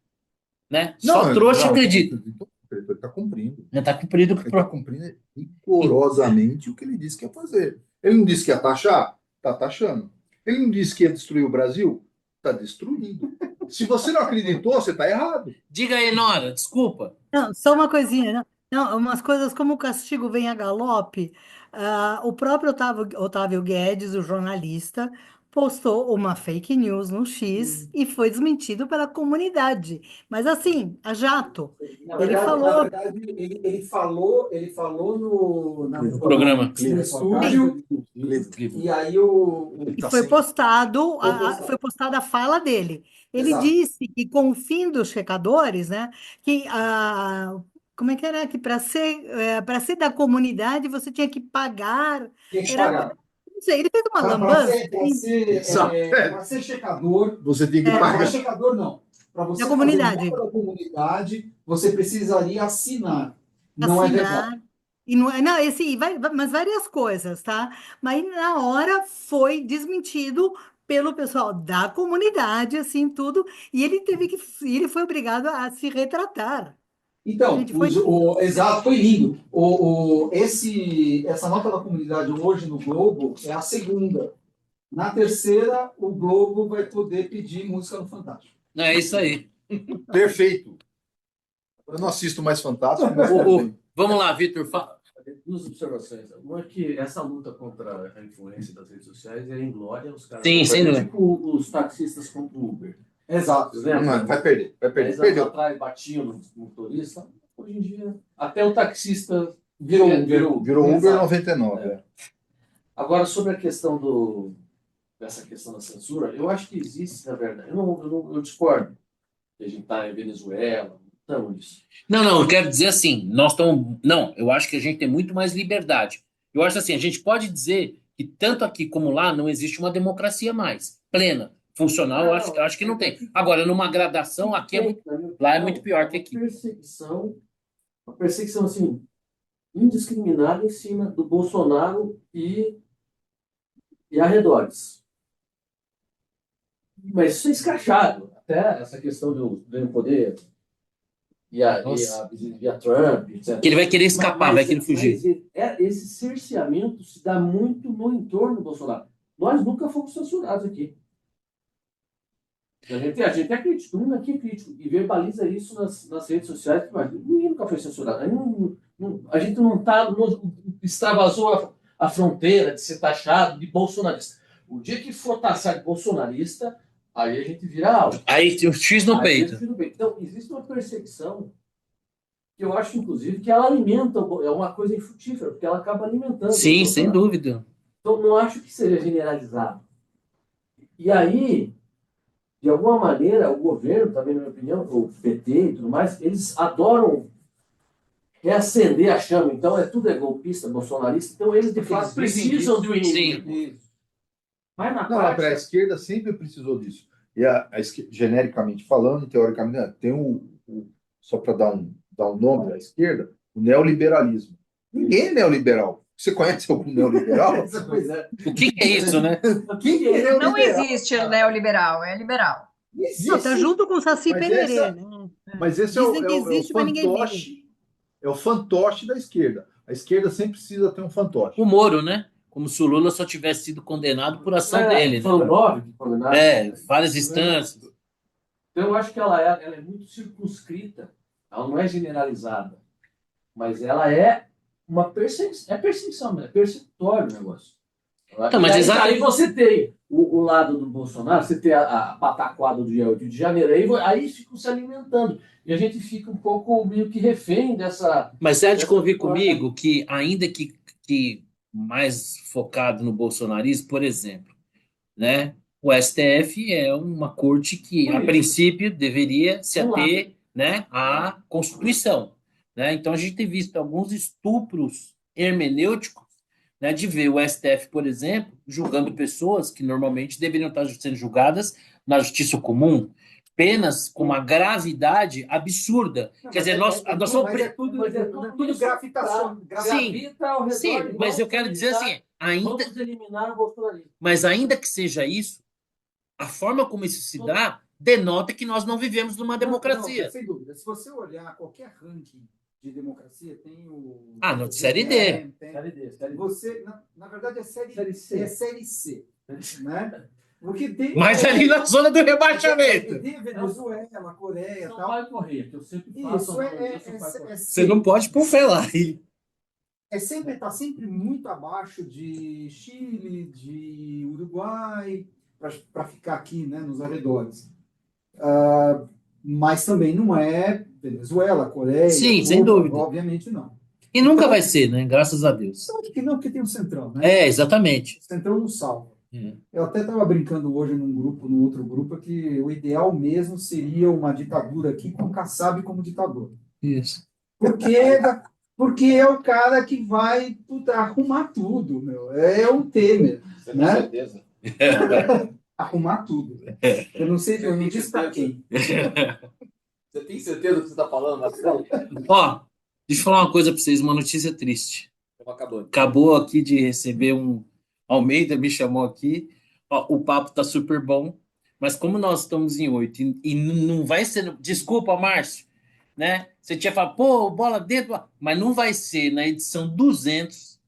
Né? Só trouxa acredita. Ele está cumprindo. Já está cumprido Ele está cumprindo rigorosamente o que ele disse que ia fazer. Ele não disse que ia taxar? Está taxando. Ele não disse que ia destruir o Brasil? Está destruindo. Se você não acreditou, você está errado. Diga aí, Nora, desculpa. Não, só uma coisinha, não. Não, umas coisas como o castigo vem a galope. O próprio Otávio Guedes, o jornalista, postou uma fake news no X e foi desmentido pela comunidade. Mas assim, a jato. Ele falou. Na verdade, ele falou no programa. No estúdio, e aí E foi postado, foi postada a fala dele. Ele Exato. disse que com o fim dos checadores, né, que como é que era? Que para ser da comunidade você tinha que pagar. Tem que Era- pagar. Não sei, ele fez uma Para lambança. ser checador, Você tem que É. para pagar. checador não. Para você Da comunidade. fazer parte da comunidade, você precisaria assinar. Não é verdade. Assinar. E não, não, mas várias coisas, tá? Mas na hora foi desmentido pelo pessoal da comunidade, assim, tudo, e ele foi obrigado a se retratar. Então, Gente, foi- exato, foi lindo. Essa nota da comunidade hoje no Globo é a segunda. Na terceira, o Globo vai poder pedir música no Fantástico. É isso aí. Perfeito. Eu não assisto mais Fantástico. Mas Vamos lá, Vitor. Duas observações. Uma é que essa luta contra a influência das redes sociais é inglória. Os caras Sim, sem dúvida. tipo os taxistas contra o Uber. Exato. Vocês lembram? Vai perder. 10 anos Perdeu. atrás batiam no motorista. Hoje em dia, até o taxista Virou Virou Uber Exato. 99. é. Agora, sobre a questão dessa questão da censura, eu acho que existe, na verdade. Eu discordo. Que a gente está em Venezuela, não estamos nisso. Não, eu quero dizer assim, nós estamos. Não, eu acho que a gente tem muito mais liberdade. Eu acho assim, a gente pode dizer que tanto aqui como lá não existe uma democracia mais plena, funcional, eu acho que não tem. Agora, numa gradação, aqui lá é muito pior que aqui. Uma perseguição assim, indiscriminada em cima do Bolsonaro e arredores. Mas isso é escrachado. Até essa questão do poder e a Trump, etc. Que ele vai querer escapar, vai querer fugir. Esse cerceamento se dá muito no entorno do Bolsonaro. Nós nunca fomos censurados aqui. A gente é crítico, todo mundo aqui é crítico. E verbaliza isso nas redes sociais. Mas ninguém nunca foi censurado. A gente não extravasou a fronteira de ser taxado de bolsonarista. O dia que for taxado de bolsonarista, aí a gente vira alvo. Aí tem o X no peito. Então, existe uma perseguição que eu acho, inclusive, que ela alimenta, é uma coisa infrutífera, porque ela acaba alimentando. Sim, sem dúvida. Então, não acho que seja generalizado. E aí, de alguma maneira, o governo, também, na minha opinião, o PT e tudo mais, eles adoram reacender a chama. Então, tudo é golpista, bolsonarista. Então, eles, de fato, precisam do inimigo. Sim. Mas na Não, prática... a esquerda sempre precisou disso. E genericamente falando, teoricamente, tem só para dar um nome à esquerda, o neoliberalismo. Ninguém é neoliberal. Você conhece algum neoliberal? Pois é. O que é isso, né? O que é neoliberal? Não existe neoliberal, é liberal. Não, tá junto com o Saci Mas Pererê, né? Mas esse Dizem é que o existe, mas ninguém vive. fantoche. É o fantoche da esquerda. A esquerda sempre precisa ter um fantoche. O Moro, né? Como se o Lula só tivesse sido condenado por ação dele, né? Foram 9 que condenaram. Várias instâncias. Então, eu acho que ela é muito circunscrita. Ela não é generalizada. Mas ela é uma perseguição. É perseguição, é persecutório o negócio. Não, mas aí você tem o lado do Bolsonaro, você tem a pataquada do dia 8 de janeiro, aí ficam se alimentando. E a gente fica um pouco meio que refém dessa... Mas você há de convir comigo que, ainda que mais focado no bolsonarismo, por exemplo, né? O STF é uma corte que, a princípio, deveria se ater, né, à Constituição, né? Então, a gente tem visto alguns estupros hermenêuticos, né, de ver o STF, por exemplo, julgando pessoas que normalmente deveriam estar sendo julgadas na justiça comum, penas com uma gravidade absurda. Quer dizer, tudo gravitação. Sim, mas eu quero dizer assim, Vamos eliminar o bolsonarismo. Mas ainda que seja isso, a forma como isso se dá denota que nós não vivemos numa democracia. Não, sem dúvida. Se você olhar qualquer ranking de democracia, tem o... No série D. Série D. Você, na verdade, é série C. É série C. Né? Porque tem... Mas ali na zona do rebaixamento. Tem Venezuela, Coreia, Não tal. vai correr, que eu sempre faço. Você não pode pôr fé lá. Está sempre muito abaixo de Chile, de Uruguai, para ficar aqui, né, nos arredores. Mas também não é Venezuela, Coreia. Sim, sem dúvida. Obviamente não. E nunca vai ser, né? Graças a Deus. Acho que não, porque tem o Centrão, né? Exatamente. O Centrão não salva. Eu até estava brincando hoje no outro grupo, que o ideal mesmo seria uma ditadura aqui com Kassab como ditador. Isso. Porque é o cara que vai arrumar tudo, meu. É o Temer. Você né? tem certeza? Arrumar tudo. Eu não sei, eu não disse para quem. Você tem certeza do que você está falando, Marcelo? Ó, deixa eu falar uma coisa para vocês, uma notícia triste. Acabou aqui de receber um... Almeida me chamou aqui. Ó, o papo tá super bom, mas como nós estamos em 8 e não vai ser... Desculpa, Márcio, né? Você tinha falado, pô, bola dentro... Mas não vai ser na edição 200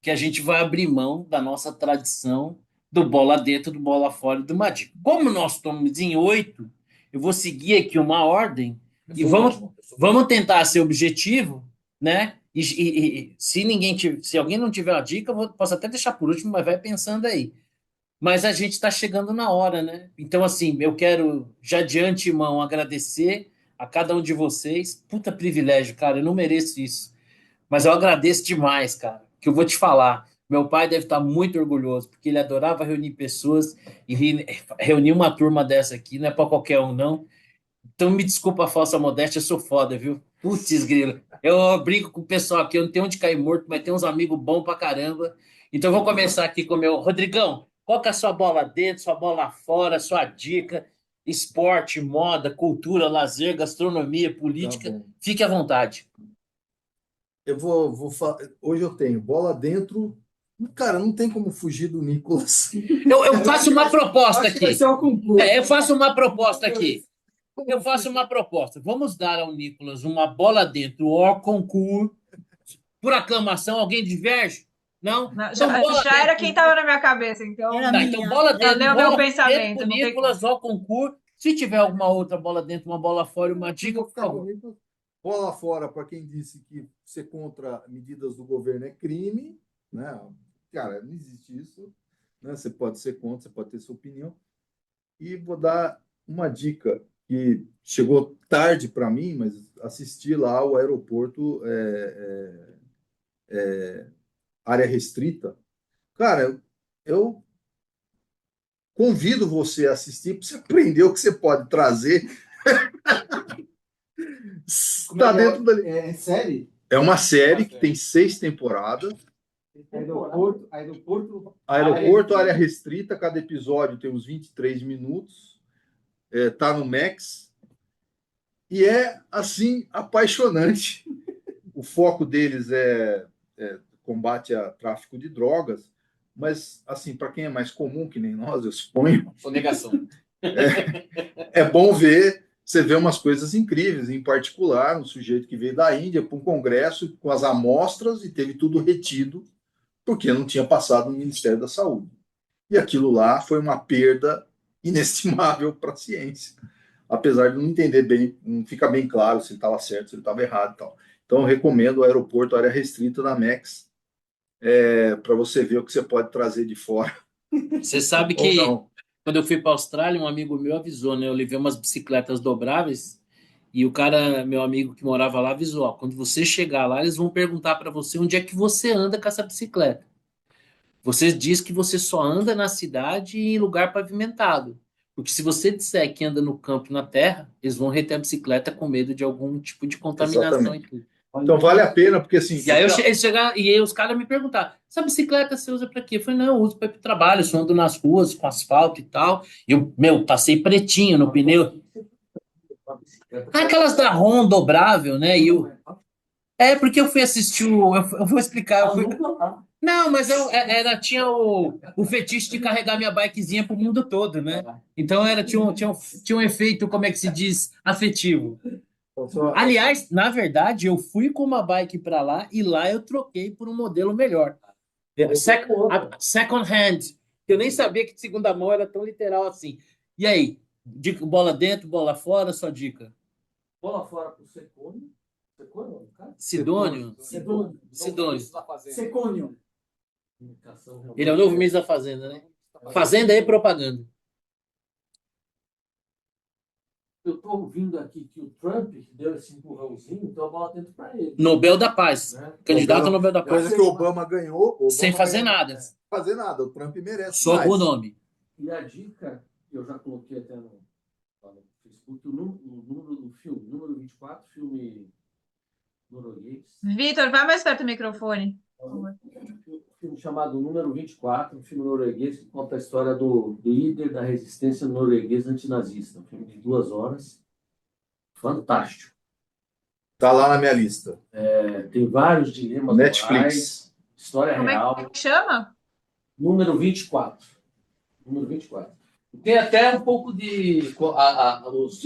que a gente vai abrir mão da nossa tradição do bola dentro, do bola fora e do Madico. Como nós estamos em 8, eu vou seguir aqui uma ordem e vamos tentar ser objetivo, né? E se alguém não tiver uma dica, posso até deixar por último, mas vai pensando aí. Mas a gente está chegando na hora, né? Então, assim, eu quero já de antemão agradecer a cada um de vocês. Puta privilégio, cara, eu não mereço isso. Mas eu agradeço demais, cara, que eu vou te falar. Meu pai deve estar muito orgulhoso, porque ele adorava reunir pessoas e reunir uma turma dessa aqui, não é para qualquer um, não. Então, me desculpa a falsa modéstia, eu sou foda, viu? Putz, grilo. Eu brinco com o pessoal aqui, eu não tenho onde cair morto, mas tem uns amigos bons pra caramba. Então eu vou começar aqui com o meu. Rodrigão, qual que é a sua bola dentro, sua bola fora, sua dica? Esporte, moda, cultura, lazer, gastronomia, Tá política. bom. Fique à vontade. Hoje eu tenho bola dentro. Cara, não tem como fugir do Nicolas. Eu faço uma proposta Acho que vai aqui. ser um concurso. Eu faço uma proposta aqui. Eu faço uma proposta. Vamos dar ao Nicolas uma bola dentro, o concurso, por aclamação. Alguém diverge? Não? Não, Então, bola já era dentro. quem estava na minha cabeça, então Era Tá, então minha. bola já dentro, deu o meu bola dentro pensamento. pro Não tem Nicolas, ó, concurso. Se tiver alguma outra bola dentro, uma bola fora, uma dica, Vou por ficar com o favor. Nicolas. Bola fora para quem disse que ser contra medidas do governo é crime, né? Cara, não existe isso, né? Você pode ser contra, você pode ter sua opinião. E vou dar uma dica que chegou tarde para mim, mas assisti lá o aeroporto área restrita. Cara, eu convido você a assistir para você aprender o que você pode trazer. Está dentro dali. É série? É uma série que tem 6 temporadas. Aeroporto, área restrita, cada episódio tem uns 23 minutos. Tá no Max. E é, assim, apaixonante. O foco deles é combate a tráfico de drogas, mas, assim, para quem é mais comum, que nem nós, eu suponho, Sonegação. é bom ver, você vê umas coisas incríveis, em particular, um sujeito que veio da Índia para um congresso com as amostras e teve tudo retido, porque não tinha passado no Ministério da Saúde. E aquilo lá foi uma perda inestimável para a ciência, apesar de não entender bem, não fica bem claro se ele estava certo, se ele estava errado e tal. Então, eu recomendo o aeroporto, área restrita da Max, para você ver o que você pode trazer de fora Você sabe ou que não. quando eu fui para a Austrália, um amigo meu avisou, né? Eu levei umas bicicletas dobráveis e o cara, meu amigo que morava lá, avisou: ó, quando você chegar lá, eles vão perguntar para você onde é que você anda com essa bicicleta. Você diz que você só anda na cidade e em lugar pavimentado. Porque se você disser que anda no campo e na terra, eles vão reter a bicicleta com medo de algum tipo de contaminação Exatamente. e tudo. Então, vale a pena, porque assim... E aí eles chegaram, e aí os caras me perguntaram: essa bicicleta você usa para quê? Eu falei: não, eu uso para ir pro trabalho, eu só ando nas ruas com asfalto e tal. E eu, passei pretinho no pneu. Aquelas da Honda dobrável, né? Porque eu fui assistir eu vou explicar. Não, mas tinha o fetiche de carregar minha bikezinha pro mundo todo, né? Então tinha um efeito, como é que se diz, afetivo. Aliás, na verdade, eu fui com uma bike para lá e lá eu troquei por um modelo melhor. Second hand. Eu nem sabia que de segunda mão era tão literal assim. E aí? Dica, bola dentro, bola fora, só dica. Bola fora pro Secônio. Secônio, cara? Sidônio? Sidônio. Secônio. Ele é o novo ministro da Fazenda, né? Fazenda e propaganda. Eu estou ouvindo aqui que o Trump deu esse empurrãozinho, então a bola dentro para ele. Nobel da Paz. Né? Candidato ao Nobel da Paz. Coisa que o Obama ganhou. Sem fazer nada. Fazer nada. O Trump merece Só mais. o nome. E a dica, eu já coloquei até no Facebook, o número do filme, número 24, filme norueguês. Vitor, vai mais perto do microfone. Um filme chamado Número 24, um filme norueguês que conta a história do líder da resistência norueguesa antinazista. Um filme de 2 horas. Fantástico. Tá lá na minha lista. Tem vários dilemas Netflix. morais, história Como real. é que chama? Número 24. Número 24. Tem até um pouco de...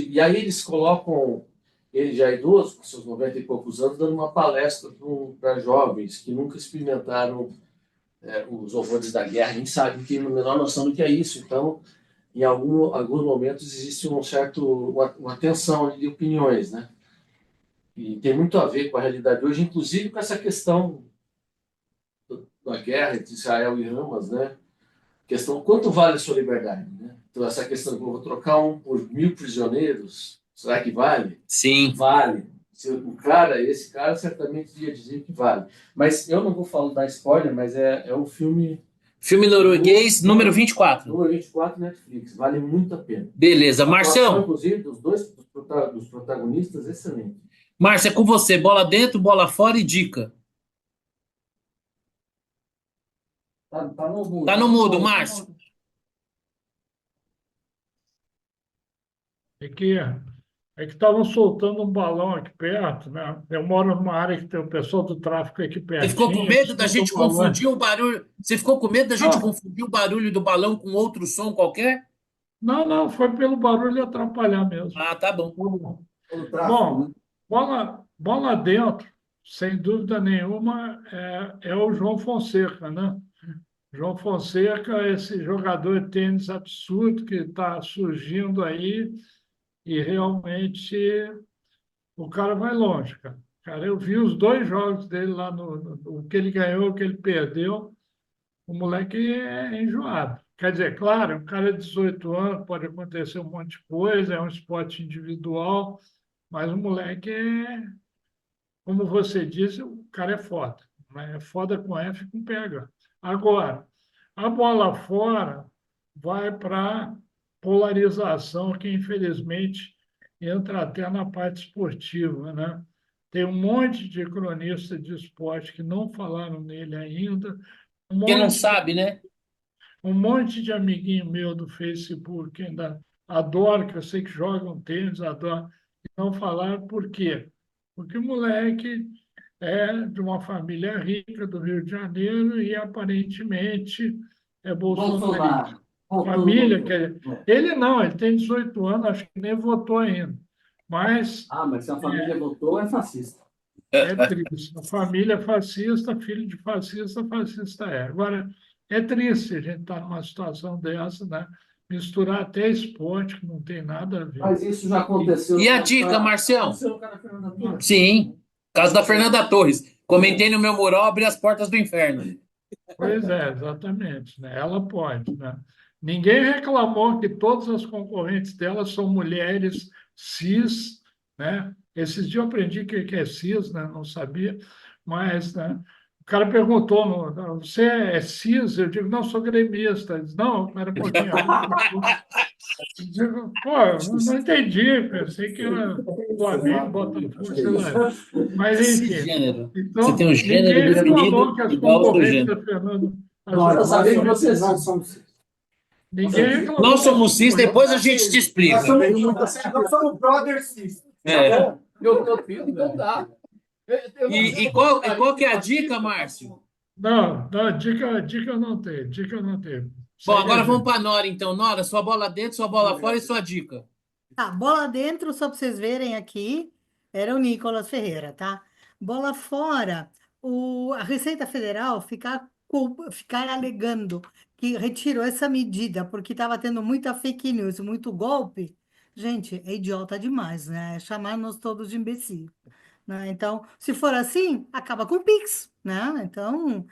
E aí eles colocam ele já idoso, com seus 90 e poucos anos, dando uma palestra para jovens que nunca experimentaram os horrores da guerra, nem sabem, têm a menor noção do que é isso. Então, em alguns momentos, existe uma tensão ali de opiniões, né? E tem muito a ver com a realidade hoje, inclusive com essa questão da guerra entre Israel e Hamas, né? Questão, quanto vale a sua liberdade, né? Então, essa questão, vou trocar por 1.000 prisioneiros, será que vale? Sim. Vale. Esse cara certamente ia dizer que vale. Mas eu não vou falar da spoiler, mas é um filme... Filme norueguês, número 24. Número 24, Netflix. Vale muito a pena. Beleza. A atuação, Marcião, inclusive, dos protagonistas, excelente. Márcia, é com você. Bola dentro, bola fora e dica. Tá no mudo. Tá no mudo, Márcio. É que é que estavam soltando um balão aqui perto, né? Eu moro numa área que tem o pessoal do tráfico aqui Você ficou com pertinho, medo eles da soltam gente balões. confundir o barulho? Você ficou com medo da gente Não, confundir o barulho do balão com outro som qualquer? não, foi pelo barulho atrapalhar mesmo. Ah, tá bom. Pelo tráfego, Bom, né? bola dentro, sem dúvida nenhuma, é o João Fonseca, né? João Fonseca, esse jogador de tênis absurdo que está surgindo aí e realmente o cara vai longe, cara. Cara, eu vi os dois jogos dele lá o que ele ganhou, o que ele perdeu. O moleque é enjoado. Quer dizer, claro, um cara de 18 anos pode acontecer um monte de coisa, é um esporte individual, mas o moleque como você disse, o cara é foda. Né? É foda com F e com PH. Agora, a bola fora vai para polarização, que infelizmente entra até na parte esportiva, né? Tem um monte de cronistas de esporte que não falaram nele ainda, um Quem não monte sabe, né? um monte de amiguinho meu do Facebook que ainda adora, que eu sei que jogam tênis, adora, e não falaram por quê? Porque o moleque é de uma família rica do Rio de Janeiro e aparentemente é bolsonarista. Bolsonaro. Voltou no Família, Bolsonaro. ele não, ele tem 18 anos, acho que nem votou ainda. Mas Mas se a família votou, é fascista. é triste. A família é fascista, filho de fascista, fascista é. Agora, é triste a gente estar numa situação dessa, né? Misturar até esporte, que não tem nada a ver. Mas isso já aconteceu. E a dica, Marcião? Aconteceu no cara Fernanda Torres. Sim, caso da Fernanda Torres. Comentei no meu mural, abri as portas do inferno. Pois é, exatamente, né? Ela pode, né? Ninguém reclamou que todas as concorrentes dela são mulheres cis, né? Esses dias eu aprendi que é cis, né? Não sabia, mas, né? O cara perguntou, você é cis? Eu digo, não, sou gremista. Ele disse, não, espera um pouquinho. Eu digo, pô, eu não entendi, pensei que era Flamengo, Botafogo, sei lá. Mas, enfim, Cisgênero. Você tem então, um gênero ninguém reclamou definido que as igual ao seu concorrentes gênero. da Fernanda, Não, eu sabia que vocês não são. são. Ninguém reclamou Nós que as somos cis, concorrentes. depois a gente te explica. Nós somos brothers cis. É. Eu fiz, então dá. E qual que é a dica, Márcio? Não, dica eu não tenho, dica eu não tenho. Bom, Segue agora vamos adiante. para a Nora, então. Nora, sua bola dentro, sua bola fora e sua dica. Tá, bola dentro, só para vocês verem aqui, era o Nicolas Ferreira, tá? Bola fora, a Receita Federal ficar alegando que retirou essa medida porque estava tendo muita fake news, muito golpe. Gente, é idiota demais, né? É chamar-nos todos de imbecil, né? Então, se for assim, acaba com o Pix, né? Então,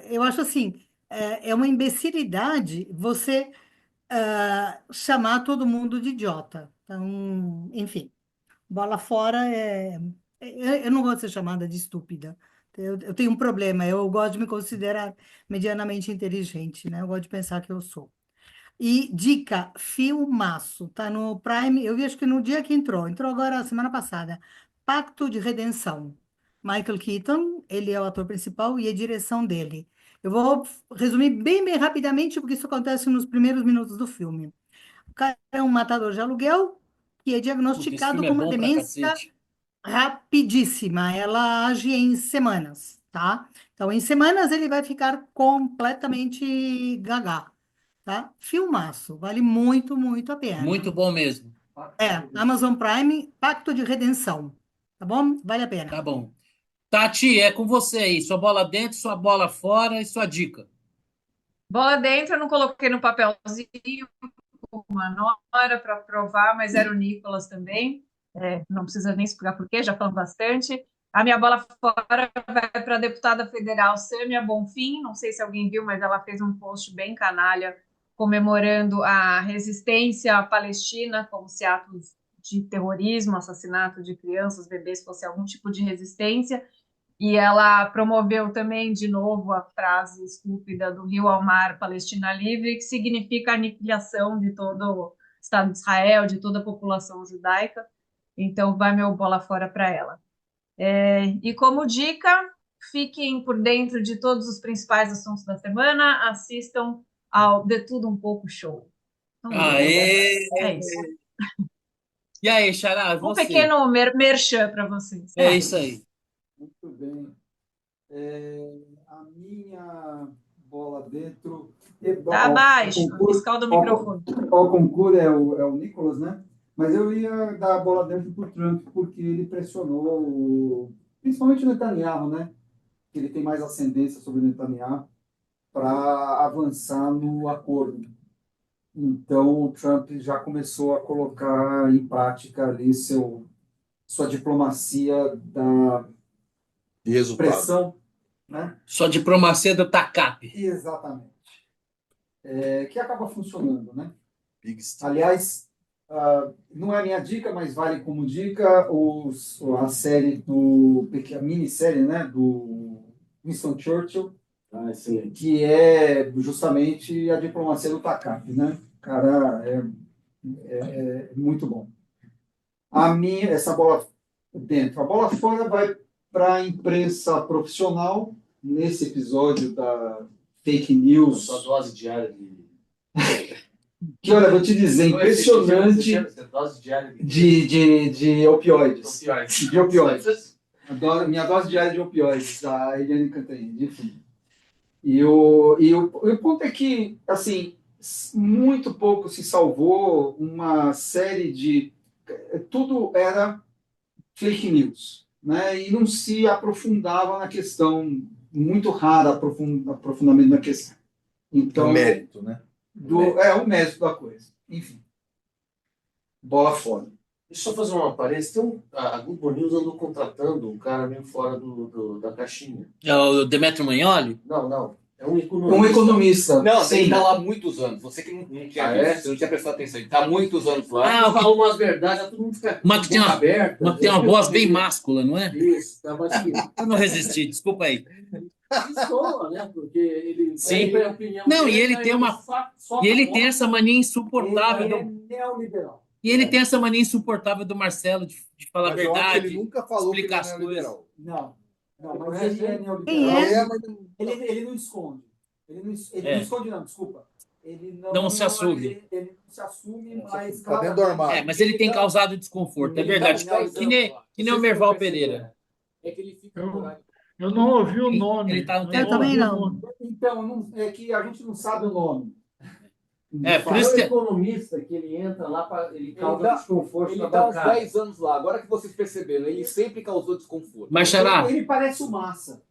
eu acho assim, é uma imbecilidade você chamar todo mundo de idiota. Então, enfim, bola fora eu não gosto de ser chamada de estúpida. Eu tenho um problema, eu gosto de me considerar medianamente inteligente, né? Eu gosto de pensar que eu sou. E dica, filmaço, tá no Prime, eu vi acho que no dia que entrou agora semana passada, Pacto de Redenção. Michael Keaton, ele é o ator principal e a direção dele. Eu vou resumir bem rapidamente, porque isso acontece nos primeiros minutos do filme. O cara é um matador de aluguel que é Puta, esse diagnosticado filme é com uma bom pra demência cacete. rapidíssima. Ela age em semanas, tá? Então, em semanas ele vai ficar completamente gaga, tá? Filmaço, vale muito, muito a Muito pena. bom mesmo. Amazon Prime, Pacto de Redenção, tá bom? Vale a Tá pena. bom. Tati, é com você aí. Sua bola dentro, sua bola fora e sua dica. Bola dentro, eu não coloquei no papelzinho uma Nora para provar, mas era o Nicolas também. Não precisa nem explicar por quê, já falamos bastante. A minha bola fora vai para a deputada federal Sâmia Bonfim. Não sei se alguém viu, mas ela fez um post bem canalha comemorando a resistência à Palestina, como se atos de terrorismo, assassinato de crianças, bebês fosse algum tipo de resistência. E ela promoveu também, de novo, a frase estúpida do Rio ao Mar, Palestina Livre, que significa a aniquilação de todo o Estado de Israel, de toda a população judaica. Então, vai meu bola fora para ela. E como dica, fiquem por dentro de todos os principais assuntos da semana, assistam ao De Tudo Um Pouco Show. Então, Aê! é isso. E aí, Xará, Um você? pequeno merchan para vocês. É isso aí. Muito bem. A minha bola dentro. Tá abaixo, fiscal do microfone. O concurso é o Nicolas, né? Mas eu ia dar a bola dentro para o Trump, porque ele pressionou, principalmente o Netanyahu, né? Que ele tem mais ascendência sobre o Netanyahu, para avançar no acordo. Então, o Trump já começou a colocar em prática ali sua diplomacia da De resultado. pressão, né? Só diplomacia do TACAP. Exatamente. Que acaba funcionando, né? Big Stick. Aliás, não é minha dica, mas vale como dica a série a minissérie, né, do Winston Churchill, que é justamente a diplomacia do TACAP, né? Cara, é muito bom. Essa bola dentro. A bola fora vai para a imprensa profissional, nesse episódio da fake news. Sua dose diária de... Que, olha, vou te dizer, impressionante Dose diária de opioides. opioides. De opioides. Minha dose diária de opioides, da Eliane Cantanhede, enfim. E o ponto é que, assim, muito pouco se salvou uma série de... Tudo era fake news, né? E não se aprofundava na questão, muito raro aprofundamento na questão. Então, O mérito, né? o mérito da coisa. Enfim. Bola fora. Deixa eu fazer uma parência. A Globo News andou contratando um cara meio fora da caixinha. É o Demetrio Magnoli? Não. É um economista. Um economista. Não, sim. ele está lá há muitos anos. Você que não tinha visto, você não tinha prestado atenção. Ele está há muitos anos lá. Ah, Fala umas verdades, todo mundo fica Uma que tem uma, aberta. uma que tem uma voz bem máscula, não é? Isso, tava assim. Eu não resisti, desculpa aí. Soa, né? Porque ele Sim. tem a opinião Não, dele, e ele aí tem uma- só E ele tá tem bom. essa mania insuportável. Ele é do- neoliberal. E ele tem essa mania insuportável do Marcelo de falar a Mas eu acho que verdade. ele nunca falou que ele explicar não as é coisas. liberal. Não, mas Conhece ele é ele? neoliberal. Quem é? Mas não- Ele não esconde. Ele não É. esconde, não, desculpa. Ele Não se assume. Ele não se assume, mas... Tá dentro do armário. É, mas ele tem causado desconforto, é verdade. Que nem o Merval Pereira. É que ele fica Eu- por aí. Eu não ouvi o nome. Ele tá no Eu terror. também ouvi o não. nome. Então, é que a gente não sabe o nome. Por É isso o que- economista que ele entra lá, ele causa dá- desconforto Ele na está há uns bancada. 10 anos lá. Agora que vocês perceberam, ele sempre causou desconforto. Mas, Xará, Ele parece o Massa.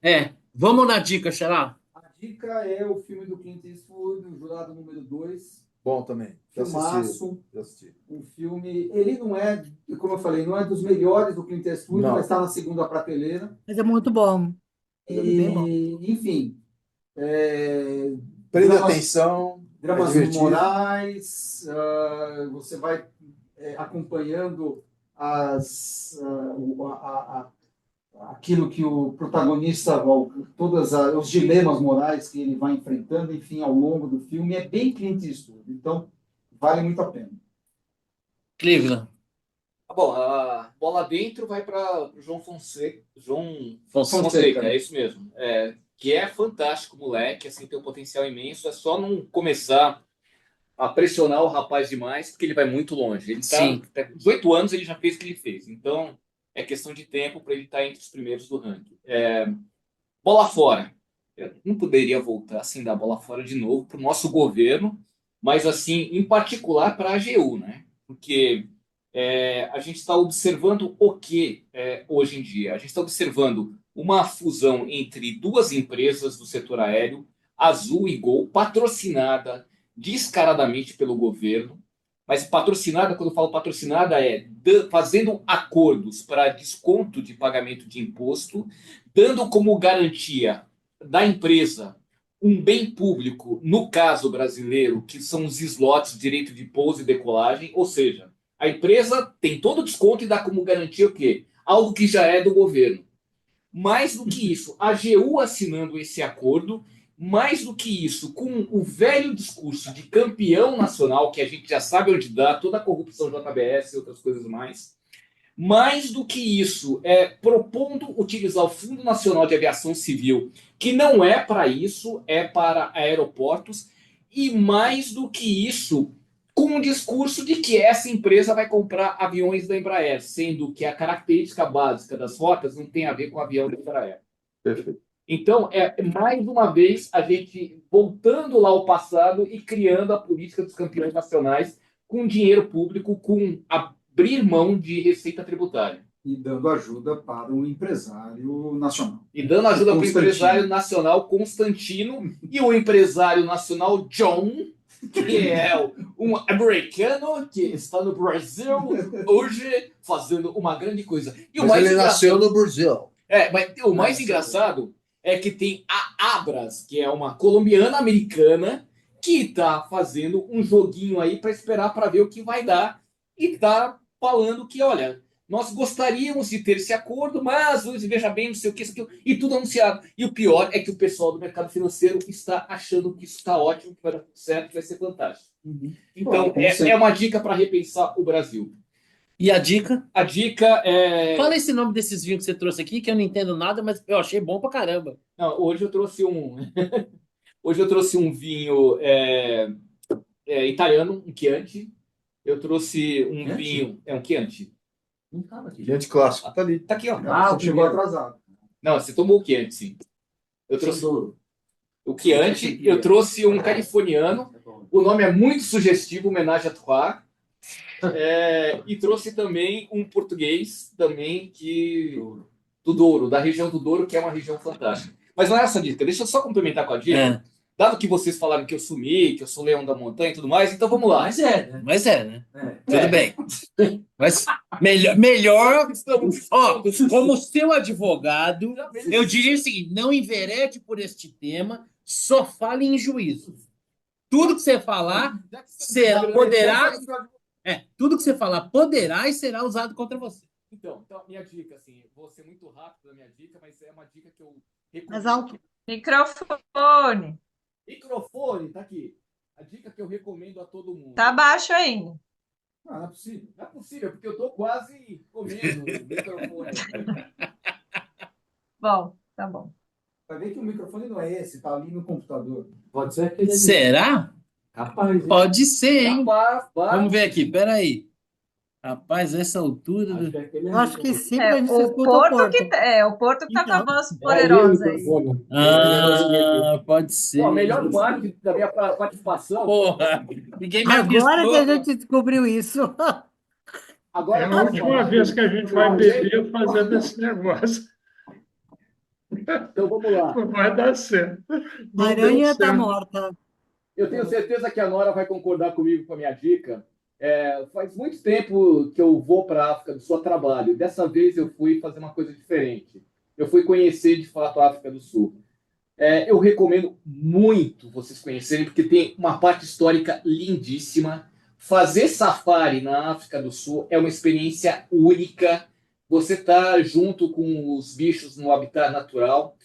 vamos na dica, Xará. A dica é o filme do Clint Eastwood, o Jurado número 2. Bom também. Já assisti. Filmaço. Já assisti. Um filme... Ele não é, como eu falei, não é dos melhores do Clint Eastwood, Não. mas está na segunda prateleira. Mas é muito bom. Bem bom. Enfim, Prenda Dramas- atenção. dramas É divertido. morais, você vai acompanhando aquilo que o protagonista, todos os dilemas morais que ele vai enfrentando, enfim, ao longo do filme, é bem Clint Eastwood, então vale muito a pena. Cleveland. Bom, a bola dentro vai para o João Fonseca. Fonseca. Fonseca, é isso mesmo. Que é fantástico, moleque, assim, tem um potencial imenso. É só não começar a pressionar o rapaz demais, porque ele vai muito longe. Ele Sim. tá com 18 anos, ele já fez o que ele fez. Então, é questão de tempo para ele estar entre os primeiros do ranking. Bola fora. Eu não poderia voltar assim, dar bola fora de novo para o nosso governo, mas, assim, em particular para a AGU, né? Porque a gente está observando o que hoje em dia? A gente está observando uma fusão entre duas empresas do setor aéreo, Azul e Gol, patrocinada descaradamente pelo governo, mas patrocinada, quando eu falo patrocinada, fazendo acordos para desconto de pagamento de imposto, dando como garantia da empresa um bem público, no caso brasileiro, que são os slots, direito de pouso e decolagem, ou seja, a empresa tem todo o desconto e dá como garantia o quê? Algo que já é do governo. Mais do que isso, a AGU assinando esse acordo, mais do que isso, com o velho discurso de campeão nacional, que a gente já sabe onde dá, toda a corrupção JBS e outras coisas mais, Mais do que isso, propondo utilizar o Fundo Nacional de Aviação Civil, que não é para isso, é para aeroportos, e mais do que isso, com o discurso de que essa empresa vai comprar aviões da Embraer, sendo que a característica básica das rotas não tem a ver com o avião da Embraer. Perfeito. Então, mais uma vez a gente voltando lá ao passado e criando a política dos campeões nacionais com dinheiro público, com abrir mão de receita tributária. E dando ajuda para o empresário nacional. E dando ajuda para o Constantino. empresário nacional Constantino e o empresário nacional John, que é um americano que está no Brasil hoje fazendo uma grande coisa. E o Mas mais ele nasceu no Brasil. mas o mais engraçado é que tem a Abras, que é uma colombiana-americana, que está fazendo um joguinho aí para esperar para ver o que vai dar. E está falando que, olha, nós gostaríamos de ter esse acordo, mas veja bem, não sei o que, isso aqui, e tudo anunciado. E o pior é que o pessoal do mercado financeiro está achando que isso está ótimo, que vai dar tudo certo, que vai ser fantástico. Então, é uma dica para repensar o Brasil. E a dica? A dica é... Fala esse nome desses vinhos que você trouxe aqui, que eu não entendo nada, mas eu achei bom pra caramba. Não, hoje eu trouxe um vinho italiano, um Chianti. Eu trouxe um Chianti? vinho... É um Chianti. Não estava aqui. Gente clássico, tá ali. Tá aqui, ó. Você chegou atrasado. Não, você tomou o Chianti, sim. Eu trouxe o Chianti, eu trouxe um californiano. O nome é muito sugestivo, homenagem a Trois. E trouxe também um português também do Douro, da região do Douro, que é uma região fantástica. Mas não é essa a dica, deixa eu só complementar com a dica. Dado que vocês falaram que eu sumi, que eu sou leão da montanha e tudo mais, então vamos lá. Mas né? Tudo bem. Mas melhor ó, como seu advogado, eu diria o seguinte: não enverede por este tema, só fale em juízo. Tudo que você falar tudo que você falar poderá e será usado contra você. Então, minha dica, assim, vou ser muito rápido na minha dica, mas é uma dica que eu recomendo. Mais alto. Microfone. Microfone, tá aqui. A dica que eu recomendo a todo mundo. Tá baixo ainda. Não é possível. Não é possível, porque eu tô quase comendo o microfone. Bom, tá bom. Vai ver que o microfone não é esse, tá ali no computador. Pode ser aquele ali. Será? Capaz, hein? Pode ser, hein? Capaz. Vamos ver aqui, peraí. Rapaz, essa altura. Acho que é aquele ali. Eu acho que sim, a gente O escuta o Porto Porto. o Porto que tá com a Então. voz poderosa aí. Pode ser. Bom, melhor marketing da minha participação. Porra, ninguém me Agora avisou. que a gente descobriu isso. Agora, É a última vez que a gente vai beber fazendo esse negócio. Então vamos lá. Não vai dar certo. A Não aranha deu está certo. morta. Eu tenho certeza que a Nora vai concordar comigo com a minha dica. Faz muito tempo que eu vou para a África do Sul a trabalho. Dessa vez eu fui fazer uma coisa diferente. Eu fui conhecer de fato a África do Sul. Eu recomendo muito vocês conhecerem, porque tem uma parte histórica lindíssima. Fazer safari na África do Sul é uma experiência única. Você está junto com os bichos no habitat natural.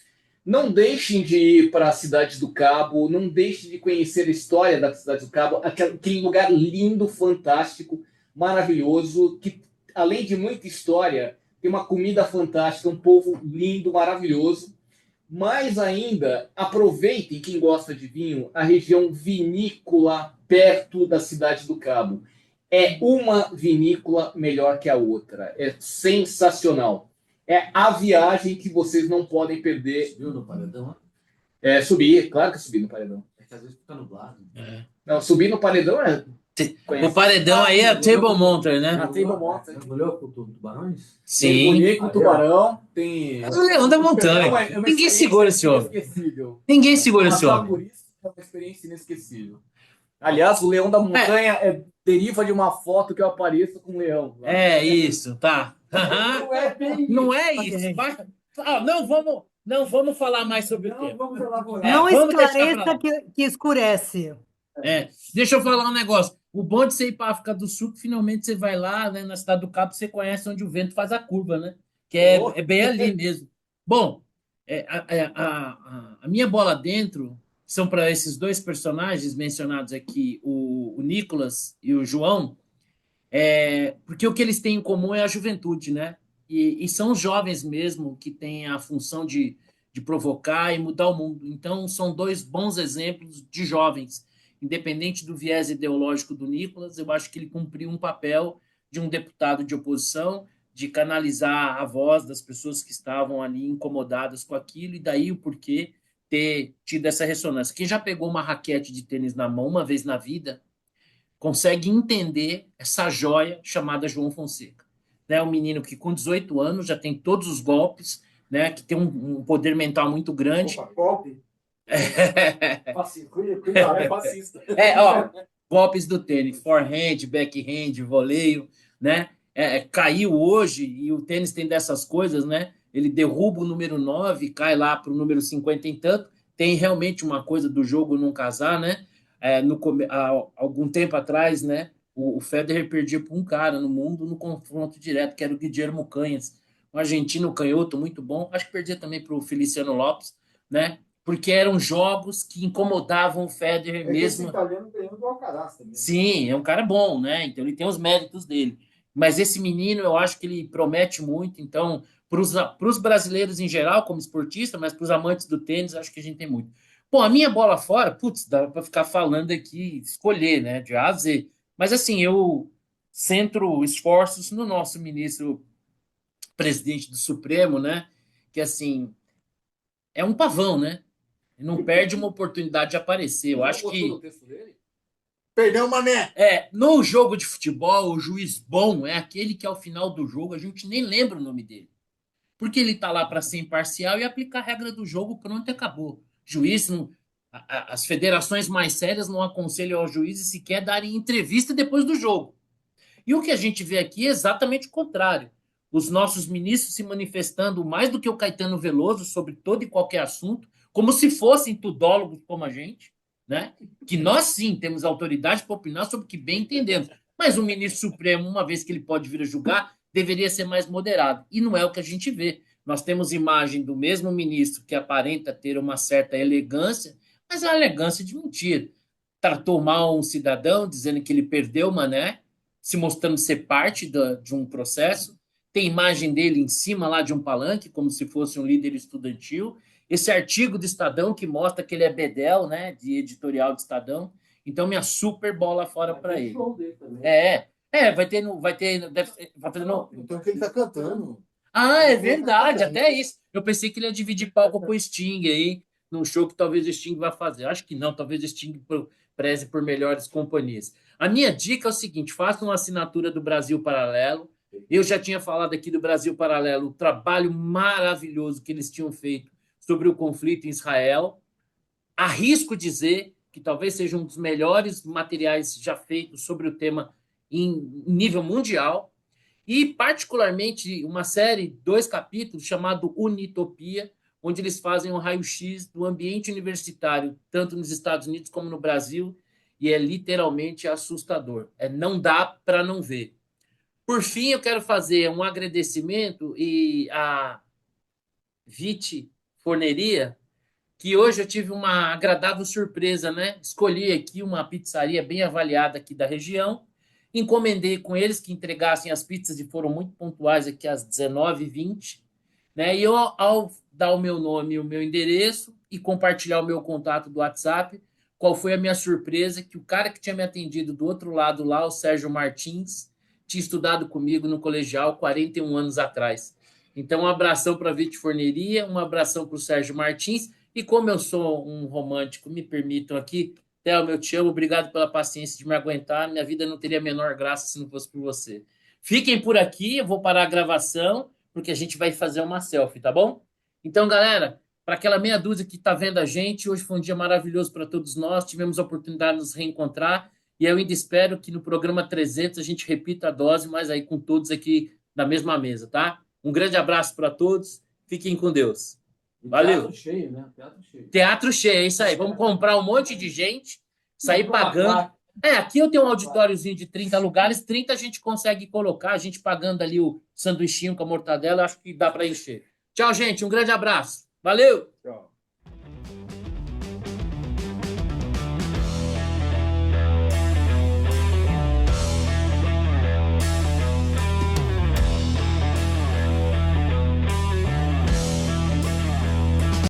Não deixem de ir para a Cidade do Cabo, não deixem de conhecer a história da Cidade do Cabo, aquele lugar lindo, fantástico, maravilhoso, que além de muita história, tem uma comida fantástica, um povo lindo, maravilhoso. Mais ainda, aproveitem, quem gosta de vinho, a região vinícola perto da Cidade do Cabo. É uma vinícola melhor que a outra. É sensacional. É a viagem que vocês não podem perder. Subiu no paredão? Subir, claro que subi no paredão. É que às vezes fica nublado. Não, subir no paredão O paredão aí é Table Monter, né? Table Monter. Mergulhou com tubarões? Sim. Mergulhei com tubarão. Tem... O leão da montanha. É uma Ninguém segura esse homem. inesquecível. Ninguém segura esse Passar homem. por isso é uma experiência inesquecível. Aliás, o leão da montanha deriva de uma foto que eu apareço com um leão. É isso, tá. Não é bem Não é isso. Não vamos falar mais sobre o tema. Vamos falar com Não vamos deixar pra esclareça lá. que escurece. Deixa eu falar um negócio. O bom de você ir para a África do Sul, que finalmente você vai lá, né, na Cidade do Cabo, você conhece onde o vento faz a curva, né? Que é bem ali mesmo. Bom, a minha bola dentro são para esses dois personagens mencionados aqui, o Nicolas e o João. Porque o que eles têm em comum é a juventude, né? E são os jovens mesmo que têm a função de provocar e mudar o mundo. Então, são dois bons exemplos de jovens. Independente do viés ideológico do Nicolas, eu acho que ele cumpriu um papel de um deputado de oposição, de canalizar a voz das pessoas que estavam ali incomodadas com aquilo, e daí o porquê ter tido essa ressonância. Quem já pegou uma raquete de tênis na mão uma vez na vida consegue entender essa joia chamada João Fonseca. Né? Um menino que com 18 anos já tem todos os golpes, né? Que tem um poder mental muito grande. Opa, golpe. Cuidado, é fascista. Ó, golpes do tênis, forehand, backhand, voleio, né? Caiu hoje, e o tênis tem dessas coisas, né? Ele derruba o número 9, cai lá para o número 50 e tanto. Tem realmente uma coisa do jogo não casar, né? Há algum tempo atrás, né? O Federer perdia para um cara no mundo no confronto direto, que era o Guillermo Canhas, um argentino canhoto muito bom. Acho que perdia também para o Feliciano Lopes, né? Porque eram jogos que incomodavam o Federer mesmo. Esse italiano ganhou do Alcaraz também. Sim, é um cara bom, né? Então ele tem os méritos dele. Mas esse menino, eu acho que ele promete muito. Então, para os brasileiros em geral, como esportista, mas para os amantes do tênis, acho que a gente tem muito. Pô, a minha bola fora, putz, dá para ficar falando aqui, escolher, né? De A a Z. Mas assim, eu centro esforços no nosso ministro presidente do Supremo, né? Que assim, é um pavão, né? Não perde uma oportunidade de aparecer. Eu acho que Perdeu, mané. no jogo de futebol, o juiz bom é aquele que ao final do jogo a gente nem lembra o nome dele. Porque ele está lá para ser imparcial e aplicar a regra do jogo, pronto e acabou. Juiz não, as federações mais sérias não aconselham aos juízes sequer darem entrevista depois do jogo. E o que a gente vê aqui é exatamente o contrário. Os nossos ministros se manifestando mais do que o Caetano Veloso sobre todo e qualquer assunto, como se fossem tudólogos como a gente, né? Que nós sim temos autoridade para opinar sobre o que bem entendemos. Mas o ministro Supremo, uma vez que ele pode vir a julgar, deveria ser mais moderado. E não é o que a gente vê. Nós temos imagem do mesmo ministro que aparenta ter uma certa elegância, mas é uma elegância de mentira. Tratou mal um cidadão, dizendo que ele perdeu o mané, se mostrando ser parte de um processo. Tem imagem dele em cima lá de um palanque, como se fosse um líder estudantil. Esse artigo do Estadão que mostra que ele é bedel, né, de editorial do Estadão. Então, minha super bola fora para ele. Vai ter Então que ele tá cantando. Ah, é verdade, até isso. Eu pensei que ele ia dividir palco com o Sting aí, num show que talvez o Sting vá fazer. Acho que não, talvez o Sting preze por melhores companhias. A minha dica é o seguinte: faça uma assinatura do Brasil Paralelo. Eu já tinha falado aqui do Brasil Paralelo, o trabalho maravilhoso que eles tinham feito sobre o conflito em Israel. Arrisco dizer que talvez seja um dos melhores materiais já feitos sobre o tema em nível mundial. E, particularmente, uma série, 2 capítulos, chamado Unitopia, onde eles fazem um raio-x do ambiente universitário, tanto nos Estados Unidos como no Brasil, e é literalmente assustador. Não dá para não ver. Por fim, eu quero fazer um agradecimento e a Vite Forneria, que hoje eu tive uma agradável surpresa, né? Escolhi aqui uma pizzaria bem avaliada aqui da região, encomendei com eles que entregassem as pizzas e foram muito pontuais aqui às 19h20, né? E eu, ao dar o meu nome e o meu endereço e compartilhar o meu contato do WhatsApp, qual foi a minha surpresa? Que o cara que tinha me atendido do outro lado lá, o Sérgio Martins, tinha estudado comigo no colegial 41 anos atrás. Então, um abração para a Vite Forneria, um abração para o Sérgio Martins. E como eu sou um romântico, me permitam aqui, Thelma, eu te amo, obrigado pela paciência de me aguentar. Minha vida não teria a menor graça se não fosse por você. Fiquem por aqui, eu vou parar a gravação, porque a gente vai fazer uma selfie, tá bom? Então, galera, para aquela meia dúzia que está vendo a gente, hoje foi um dia maravilhoso para todos nós, tivemos a oportunidade de nos reencontrar, e eu ainda espero que no programa 300 a gente repita a dose, mas aí com todos aqui na mesma mesa, tá? Um grande abraço para todos, fiquem com Deus. Valeu. Teatro cheio, né? Teatro cheio. Teatro cheio, é isso aí. Vamos comprar um monte de gente, sair pagando. Aqui eu tenho um auditóriozinho de 30 lugares, 30 a gente consegue colocar, a gente pagando ali o sanduichinho com a mortadela, acho que dá para encher. Tchau, gente, um grande abraço. Valeu! Tchau.